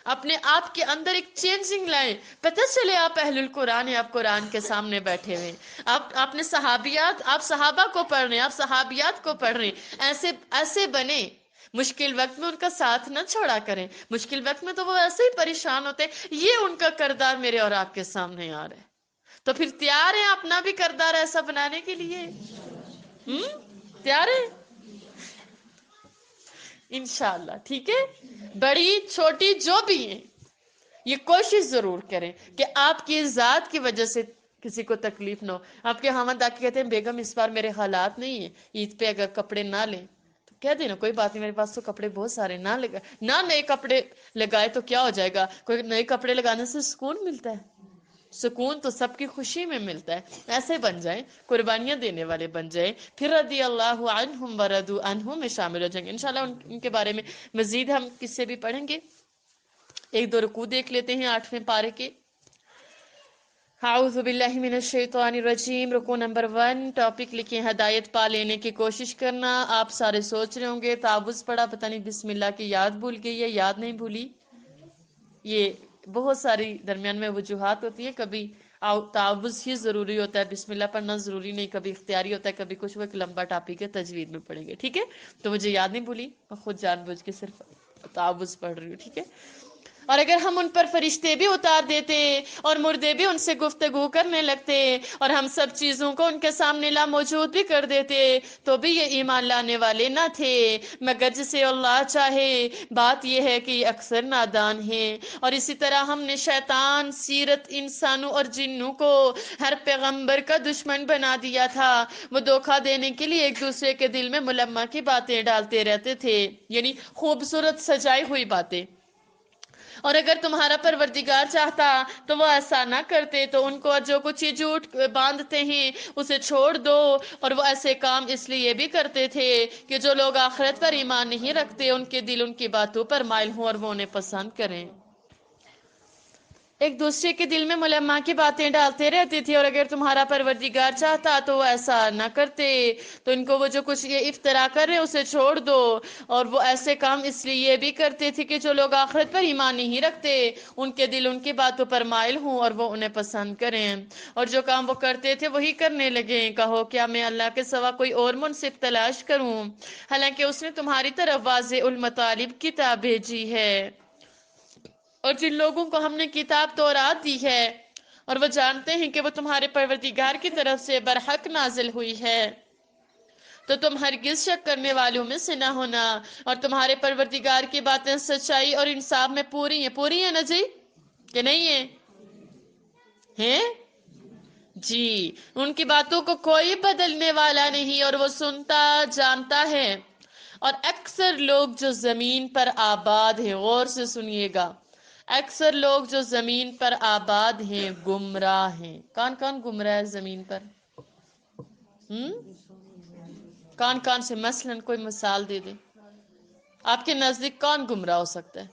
اپنے آپ کے اندر ایک چینجنگ لائیں. پتہ چلے آپ اہل القرآن ہیں, آپ قرآن کے سامنے بیٹھے ہوئے, آپ نے صحابیات, آپ صحابہ کو پڑھ رہے ہیں, آپ صحابیات کو پڑھ رہے ہیں, ایسے بنے. مشکل وقت میں ان کا ساتھ نہ چھوڑا کریں, مشکل وقت میں تو وہ ایسے ہی پریشان ہوتے ہیں. یہ ان کا کردار میرے اور آپ کے سامنے آ رہا ہے, تو پھر تیار ہیں اپنا بھی کردار ایسا بنانے کے لیے؟ تیار ہیں انشاءاللہ؟ ٹھیک ہے, بڑی چھوٹی جو بھی ہیں, یہ کوشش ضرور کریں کہ آپ کی ذات کی وجہ سے کسی کو تکلیف نہ ہو. آپ کے خاوند آ کے کہتے ہیں بیگم اس بار میرے حالات نہیں ہیں، عید پہ اگر کپڑے نہ لیں تو کہہ دینا کوئی بات نہیں، میرے پاس تو کپڑے بہت سارے، نہ نئے کپڑے لگائے تو کیا ہو جائے گا، کوئی نئے کپڑے لگانے سے سکون ملتا ہے، سکون تو سب کی خوشی میں ملتا ہے. ایسے بن جائیں، قربانیاں دینے والے بن جائیں، پھر رضی اللہ عنہم ورضوا عنہ میں شامل ہو جائیں گے. انشاءاللہ ان کے بارے میں مزید ہم قصے بھی پڑھیں گے. ایک دو رکوع دیکھ لیتے ہیں 8ویں پارے کے. اعوذ باللہ من الشیطان الرجیم. رکوع نمبر 1، ٹاپک لکھیں ہدایت پا لینے کی کوشش کرنا. آپ سارے سوچ رہے ہوں گے تعوذ پڑھا، پتہ نہیں بسم اللہ کی یاد بھول گئی ہے، یاد نہیں بھولی. یہ بہت ساری درمیان میں وجوہات ہوتی ہیں، کبھی تعوذ ہی ضروری ہوتا ہے، بسم اللہ پڑھنا ضروری نہیں، کبھی اختیاری ہوتا ہے، کبھی کچھ. وہ ایک لمبا ٹاپک ہے، تجوید میں پڑھیں گے، ٹھیک ہے. تو مجھے یاد نہیں بھولی، میں خود جان بوجھ کے صرف تعوذ پڑھ رہی ہوں، ٹھیک ہے. اور اگر ہم ان پر فرشتے بھی اتار دیتے اور مردے بھی ان سے گفتگو کرنے لگتے اور ہم سب چیزوں کو ان کے سامنے لا موجود بھی کر دیتے تو بھی یہ ایمان لانے والے نہ تھے مگر جسے اللہ چاہے. بات یہ ہے کہ اکثر نادان ہیں. اور اسی طرح ہم نے شیطان سیرت انسانوں اور جنوں کو ہر پیغمبر کا دشمن بنا دیا تھا. وہ دھوکہ دینے کے لیے ایک دوسرے کے دل میں ملمہ کی باتیں ڈالتے رہتے تھے، یعنی خوبصورت سجائی ہوئی باتیں. اور اگر تمہارا پروردگار چاہتا تو وہ ایسا نہ کرتے. تو ان کو جو کچھ یہ جھوٹ باندھتے ہیں اسے چھوڑ دو. اور وہ ایسے کام اس لیے بھی کرتے تھے کہ جو لوگ آخرت پر ایمان نہیں رکھتے ان کے دل ان کی باتوں پر مائل ہوں اور وہ انہیں پسند کریں. ایک دوسرے کے دل میں ملمہ کی باتیں ڈالتے رہتے تھے. اور اگر تمہارا پروردگار چاہتا تو وہ ایسا نہ کرتے. تو ان کو وہ جو کچھ یہ افترا کر رہے اسے چھوڑ دو. اور وہ ایسے کام اس لیے بھی کرتے تھے کہ جو لوگ آخرت پر ایمان نہیں رکھتے ان کے دل ان کی باتوں پر مائل ہوں اور وہ انہیں پسند کریں. اور جو کام وہ کرتے تھے وہی کرنے لگے. کہو کیا میں اللہ کے سوا کوئی اور منصف تلاش کروں حالانکہ اس نے تمہاری طرف واضح المطالب کتاب بھیجی ہے. اور جن لوگوں کو ہم نے کتاب تورات دی ہے اور وہ جانتے ہیں کہ وہ تمہارے پروردگار کی طرف سے برحق نازل ہوئی ہے تو تم ہرگز شک کرنے والوں میں سے نہ ہونا. اور تمہارے پروردگار کی باتیں سچائی اور انصاف میں پوری ہیں نا جی کہ نہیں ہے ہیں جی. ان کی باتوں کو کوئی بدلنے والا نہیں اور وہ سنتا جانتا ہے. اور اکثر لوگ جو زمین پر آباد ہیں، غور سے سنیے گا، اکثر لوگ جو زمین پر آباد ہیں گمراہ ہیں. کون کون گمراہ ہے زمین پر؟ کون سے؟ مثلاً کوئی مثال دے دیں. آپ کے نزدیک کون گمراہ ہو سکتا ہے؟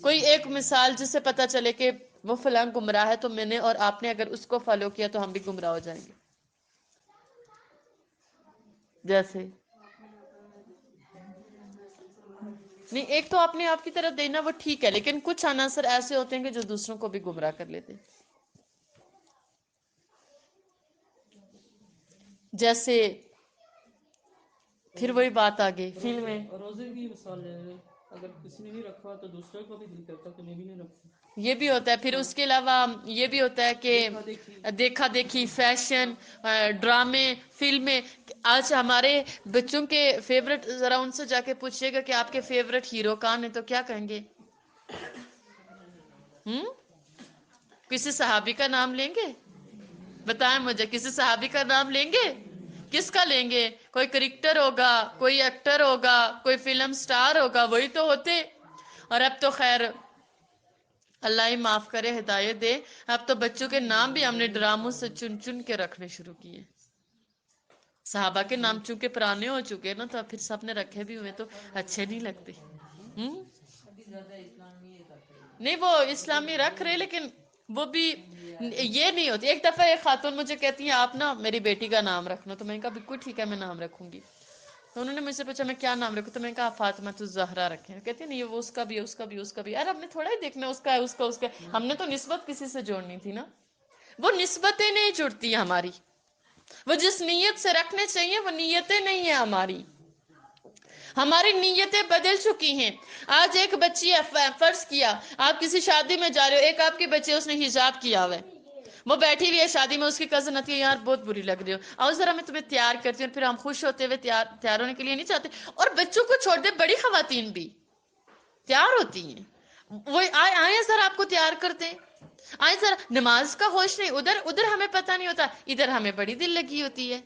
کوئی ایک مثال جس سے پتہ چلے کہ وہ فلاں گمراہ ہے تو میں نے اور آپ نے اگر اس کو فالو کیا تو ہم بھی گمراہ ہو جائیں گے. جیسے نہیں، ایک تو آپ نے آپ کی طرف دینا وہ ٹھیک ہے، لیکن کچھ عناصر ایسے ہوتے ہیں کہ جو دوسروں کو بھی گمراہ کر لیتے ہیں. جیسے پھر وہی بات آگے فلم میں روزے کی مثال ہے، اگر کسی نے نہیں رکھا تو دوسرے کو بھی دل کرتا کہ میں بھی نہیں رکھوں. یہ بھی ہوتا ہے. پھر اس کے علاوہ یہ بھی ہوتا ہے کہ دیکھا دیکھی، فیشن، ڈرامے، فلمیں. آج ہمارے بچوں کے فیورٹ، ذرا ان سے جا کے پوچھئے گا کہ آپ کے فیورٹ ہیرو کون ہیں تو کیا کہیں گے؟ کسی صحابی کا نام لیں گے؟ بتائیں مجھے، کسی صحابی کا نام لیں گے؟ کس کا لیں گے؟ کوئی کرکٹر ہوگا، کوئی ایکٹر ہوگا، کوئی فلم سٹار ہوگا، وہی تو ہوتے. اور اب تو خیر اللہ ہی معاف کرے، ہدایت دے، اب تو بچوں کے نام بھی ہم نے ڈراموں سے چن چن کے رکھنے شروع کیے. صحابہ کے نام چونکہ پرانے ہو چکے نا تو پھر سب نے رکھے بھی ہوئے تو اچھے نہیں لگتے. نہیں، وہ اسلامی رکھ رہے لیکن وہ بھی یہ نہیں ہوتی. ایک دفعہ ایک خاتون مجھے کہتی ہیں آپ نا میری بیٹی کا نام رکھنا، تو میں نے کہا بالکل ٹھیک ہے میں نام رکھوں گی. تو انہوں نے مجھ سے پوچھا میں کیا نام رکھوں، تو میں نے کہا فاطمہ الزہرا رکھیں. کہتی نہیں وہ اس کا بھی ہے، اس کا بھی، اس کا بھی. یار ہم نے تھوڑا ہی دیکھنا اس کا ہے، اس کا، اس کا. ہم نے تو نسبت کسی سے جوڑنی تھی نا. وہ نسبتیں نہیں جڑتی ہماری، وہ جس نیت سے رکھنے چاہیے وہ نیتیں نہیں ہیں ہماری. ہماری نیتیں بدل چکی ہیں. آج ایک بچی فرض کیا آپ کسی شادی میں جا رہے ہو، ایک آپ کی بچی اس نے حجاب کیا ہوا ہے، وہ بیٹھی ہوئی ہے شادی میں، اس کی کزن آتی ہے یار بہت بری لگ رہی ہو، آؤ ذرا میں تمہیں تیار کرتی ہوں. پھر ہم خوش ہوتے ہوئے تیار ہونے کے لیے نہیں چاہتے. اور بچوں کو چھوڑ دے، بڑی خواتین بھی تیار ہوتی ہیں، وہ آئے سر آپ کو تیار کرتے ہیں، آئے سر نماز کا ہوش نہیں، ادھر ہمیں پتہ نہیں ہوتا، ادھر ہمیں بڑی دل لگی ہوتی ہے۔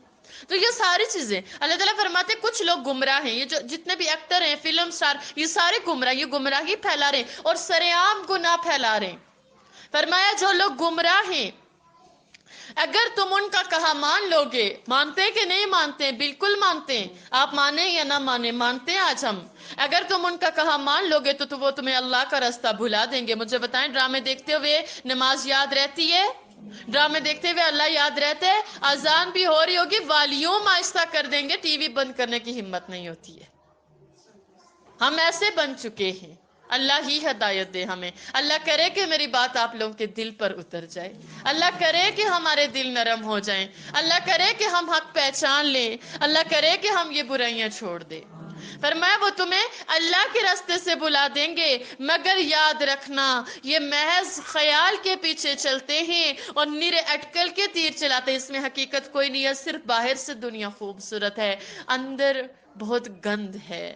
تو یہ ساری چیزیں اللہ تعالیٰ فرماتے ہیں کچھ لوگ گمراہ ہیں، یہ جو جتنے بھی ایکٹر ہیں، فلم سٹار، یہ سارے گمراہ، یہ گمراہی پھیلا رہے ہیں اور سرعام گناہ پھیلا رہے ہیں۔ فرمایا جو لوگ گمراہ ہیں اگر تم ان کا کہا مان لو گے، مانتے کہ نہیں مانتے؟ بالکل مانتے ہیں، آپ مانیں یا نہ مانیں، مانتے ہیں آج ہم۔ اگر تم ان کا کہا مان لو گے تو وہ تمہیں اللہ کا راستہ بھلا دیں گے۔ مجھے بتائیں ڈرامے دیکھتے ہوئے نماز یاد رہتی ہے؟ ڈرامے دیکھتے ہوئے اللہ یاد رہتے ہے؟ اذان بھی ہو رہی ہوگی، والیوم آہستہ کر دیں گے، ٹی وی بند کرنے کی ہمت نہیں ہوتی ہے۔ ہم ایسے بن چکے ہیں، اللہ ہی ہدایت دے ہمیں۔ اللہ کرے کہ میری بات آپ لوگوں کے دل پر اتر جائے، اللہ کرے کہ ہمارے دل نرم ہو جائیں، اللہ کرے کہ ہم حق پہچان لیں، اللہ کرے کہ ہم یہ برائیاں چھوڑ دیں۔ فرمایا وہ تمہیں اللہ کے راستے سے بلا دیں گے، مگر یاد رکھنا یہ محض خیال کے پیچھے چلتے ہیں اور نرے اٹکل کے تیر چلاتے ہیں، اس میں حقیقت کوئی نہیں ہے، صرف باہر سے دنیا خوبصورت ہے، اندر بہت گند ہے،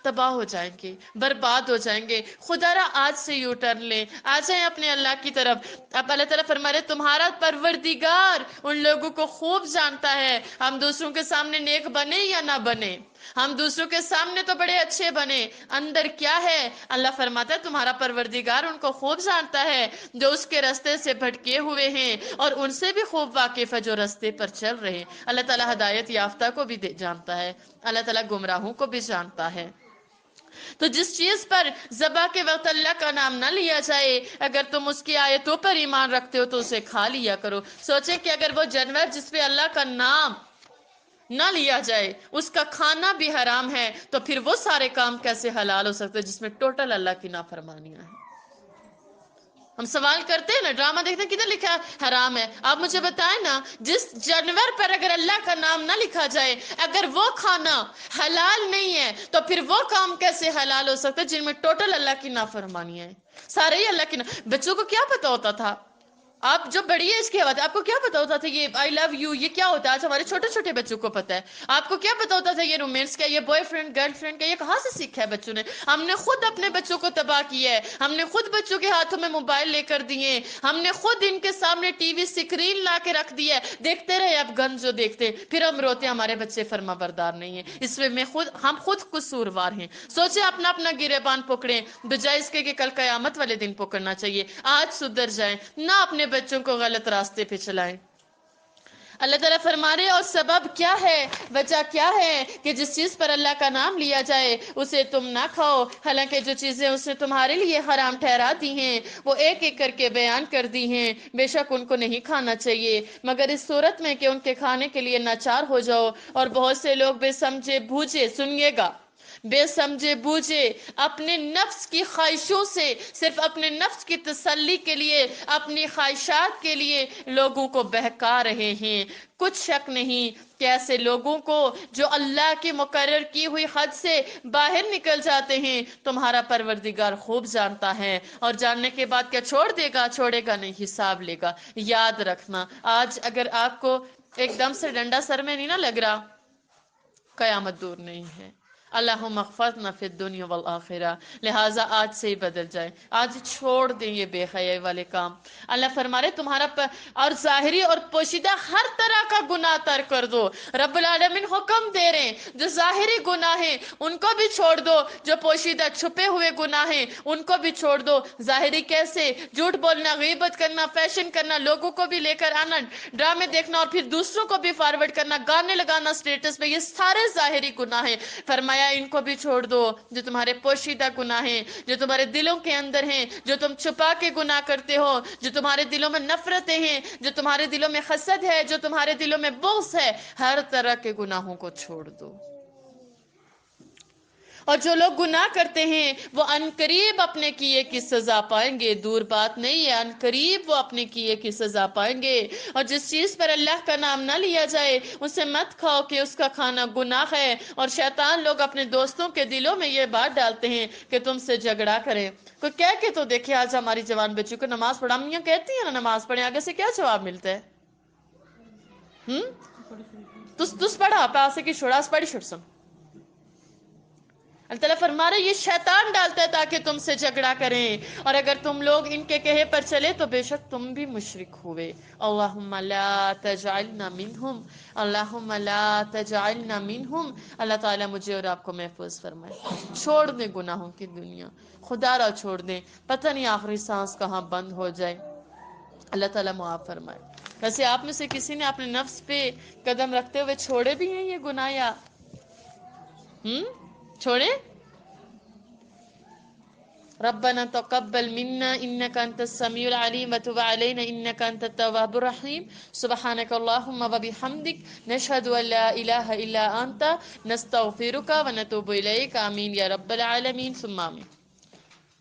تباہ ہو جائیں گے، برباد ہو جائیں گے۔ خدا را آج سے یو ٹرن لیں، آ جائیں اپنے اللہ کی طرف۔ اب اللہ تعالیٰ فرما رہے تمہارا پروردگار ان لوگوں کو خوب جانتا ہے، ہم دوسروں کے سامنے نیک بنے یا نہ بنے، ہم دوسروں کے سامنے تو بڑے اچھے بنے، اندر کیا ہے اللہ فرماتا ہے تمہارا پروردگار ان کو خوب جانتا ہے جو اس کے راستے سے بھٹکے ہوئے ہیں، اور ان سے بھی خوب واقف ہے جو راستے پر چل رہے ہیں۔ اللہ تعالیٰ ہدایت یافتہ کو بھی جانتا ہے، اللہ تعالیٰ گمراہوں کو بھی جانتا ہے۔ تو جس چیز پر ذبح کے وقت اللہ کا نام نہ لیا جائے، اگر تم اس کی آیتوں پر ایمان رکھتے ہو تو اسے کھا لیا کرو۔ سوچیں کہ اگر وہ جانور جس پہ اللہ کا نام نہ لیا جائے اس کا کھانا بھی حرام ہے، تو پھر وہ سارے کام کیسے حلال ہو سکتے جس میں ٹوٹل اللہ کی نافرمانیاں ہیں؟ ہم سوال کرتے ہیں نا، ڈرامہ دیکھتے ہیں کدھر لکھا ہے حرام ہے؟ آپ مجھے بتائیں نا، جس جانور پر اگر اللہ کا نام نہ لکھا جائے، اگر وہ کھانا حلال نہیں ہے تو پھر وہ کام کیسے حلال ہو سکتے جن میں ٹوٹل اللہ کی نافرمانیاں ہیں؟ سارے ہی اللہ کی بچوں کو کیا پتا ہوتا تھا؟ آپ جو بڑی ایج کے ہوتے آپ کو کیا پتا ہوتا تھا یہ آئی لو یو یہ کیا ہوتا ہے؟ آج ہمارے چھوٹے چھوٹے بچوں کو پتا ہے۔ آپ کو کیا پتا ہوتا تھا یہ رومانس کیا، یہ بوائے فرینڈ گرل فرینڈ کیا؟ یہ کہاں سے سیکھا ہے بچوں نے؟ ہم نے خود اپنے بچوں کو تباہ کیا ہے، ہم نے خود بچوں کے ہاتھوں میں موبائل لے کر دیے، ہم نے خود ان کے سامنے ٹی وی اسکرین لا کے رکھ دی ہے، دیکھتے رہے اب گند جو دیکھتے، پھر ہم روتے ہمارے بچے فرما بردار نہیں ہیں۔ اس میں ہم خود قصوروار ہیں۔ سوچے اپنا اپنا گریبان پکڑیں، بجائے اس کے کہ کل قیامت والے دن پکڑنا چاہیے۔ آج سدھر جائیں، نہ اپنے بچوں کو غلط راستے پہ چلائیں۔ اللہ تعالیٰ فرما رہے اور سبب کیا ہے، وجہ کیا ہے کہ جس چیز پر اللہ کا نام لیا جائے اسے تم نہ کھاؤ، حالانکہ جو چیزیں اس نے تمہارے لیے حرام ٹھہرا دی ہیں وہ ایک ایک کر کے بیان کر دی ہیں، بے شک ان کو نہیں کھانا چاہیے مگر اس صورت میں کہ ان کے کھانے کے لیے ناچار ہو جاؤ۔ اور بہت سے لوگ بے سمجھے بوجھے، سنیے گا، بے سمجھے بوجھے اپنے نفس کی خواہشوں سے، صرف اپنے نفس کی تسلی کے لیے، اپنی خواہشات کے لیے لوگوں کو بہکا رہے ہیں۔ کچھ شک نہیں کہ ایسے لوگوں کو جو اللہ کی مقرر کی ہوئی حد سے باہر نکل جاتے ہیں تمہارا پروردگار خوب جانتا ہے، اور جاننے کے بعد کیا چھوڑ دے گا؟ چھوڑے گا نہیں، حساب لے گا۔ یاد رکھنا آج اگر آپ کو ایک دم سے ڈنڈا سر میں نہیں نہ لگ رہا، قیامت دور نہیں ہے۔ اللہم اغفرنا فی الدنیا والآخرہ، لہٰذا آج سے ہی بدل جائیں، آج چھوڑ دیں یہ بے حیائی والے کام۔ اللہ فرما رہے تمہارا اور ظاہری اور پوشیدہ ہر طرح کا گناہ ترک کر دو۔ رب العالمین حکم دے رہے ہیں جو ظاہری گناہ ہیں ان کو بھی چھوڑ دو، جو پوشیدہ چھپے ہوئے گناہ ہیں ان کو بھی چھوڑ دو۔ ظاہری کیسے؟ جھوٹ بولنا، غیبت کرنا، فیشن کرنا، لوگوں کو بھی لے کر آنا، ڈرامے دیکھنا اور پھر دوسروں کو بھی فارورڈ کرنا، گانے لگانا سٹیٹس پہ، یہ سارے ظاہری گناہ ہیں۔ فرمایا ان کو بھی چھوڑ دو۔ جو تمہارے پوشیدہ گناہ ہیں، جو تمہارے دلوں کے اندر ہیں، جو تم چھپا کے گناہ کرتے ہو، جو تمہارے دلوں میں نفرتیں ہیں، جو تمہارے دلوں میں حسد ہے، جو تمہارے دلوں میں بغض ہے، ہر طرح کے گناہوں کو چھوڑ دو۔ اور جو لوگ گناہ کرتے ہیں وہ عنقریب اپنے کیے کی سزا پائیں گے، دور بات نہیں ہے، عنقریب وہ اپنے کیے کی سزا پائیں گے۔ اور جس چیز پر اللہ کا نام نہ لیا جائے اسے مت کھاؤ کہ اس کا کھانا گناہ ہے، اور شیطان لوگ اپنے دوستوں کے دلوں میں یہ بات ڈالتے ہیں کہ تم سے جھگڑا کریں۔ کوئی کہہ کے تو دیکھے آج ہماری جوان بچوں کو نماز پڑھا، امیاں کہتی ہیں نا نماز پڑھیں، آگے سے کیا جواب ملتا ہے؟ تس پڑھا پاسے کی چھوڑا اس پڑھی چھوڑ سم اللہ تعالیٰ فرما رہے یہ شیطان ڈالتا ہے تاکہ تم سے جھگڑا کریں، اور اگر تم لوگ ان کے کہے پر چلے تو بے شک تم بھی مشرک ہوئے۔ اللہم لا تجعلنا منہم، اللہم لا تجعلنا منہم۔ اللہ تعالیٰ مجھے اور آپ کو محفوظ فرمائے۔ چھوڑ دیں گناہوں کی دنیا، خدا را چھوڑ دیں، پتہ نہیں آخری سانس کہاں بند ہو جائے۔ اللہ تعالیٰ معاف فرمائے۔ ویسے آپ میں سے کسی نے اپنے نفس پہ قدم رکھتے ہوئے چھوڑے بھی ہیں یہ گناہ یا چھوڑے؟ ربنا تقبل منا انك انت السميع العليم وتب علينا انك انت التواب الرحيم سبحانك اللهم وبحمدك نشهد ان لا اله الا انت نستغفرك ونتوب اليك آمين يا رب العالمين ثم آمين۔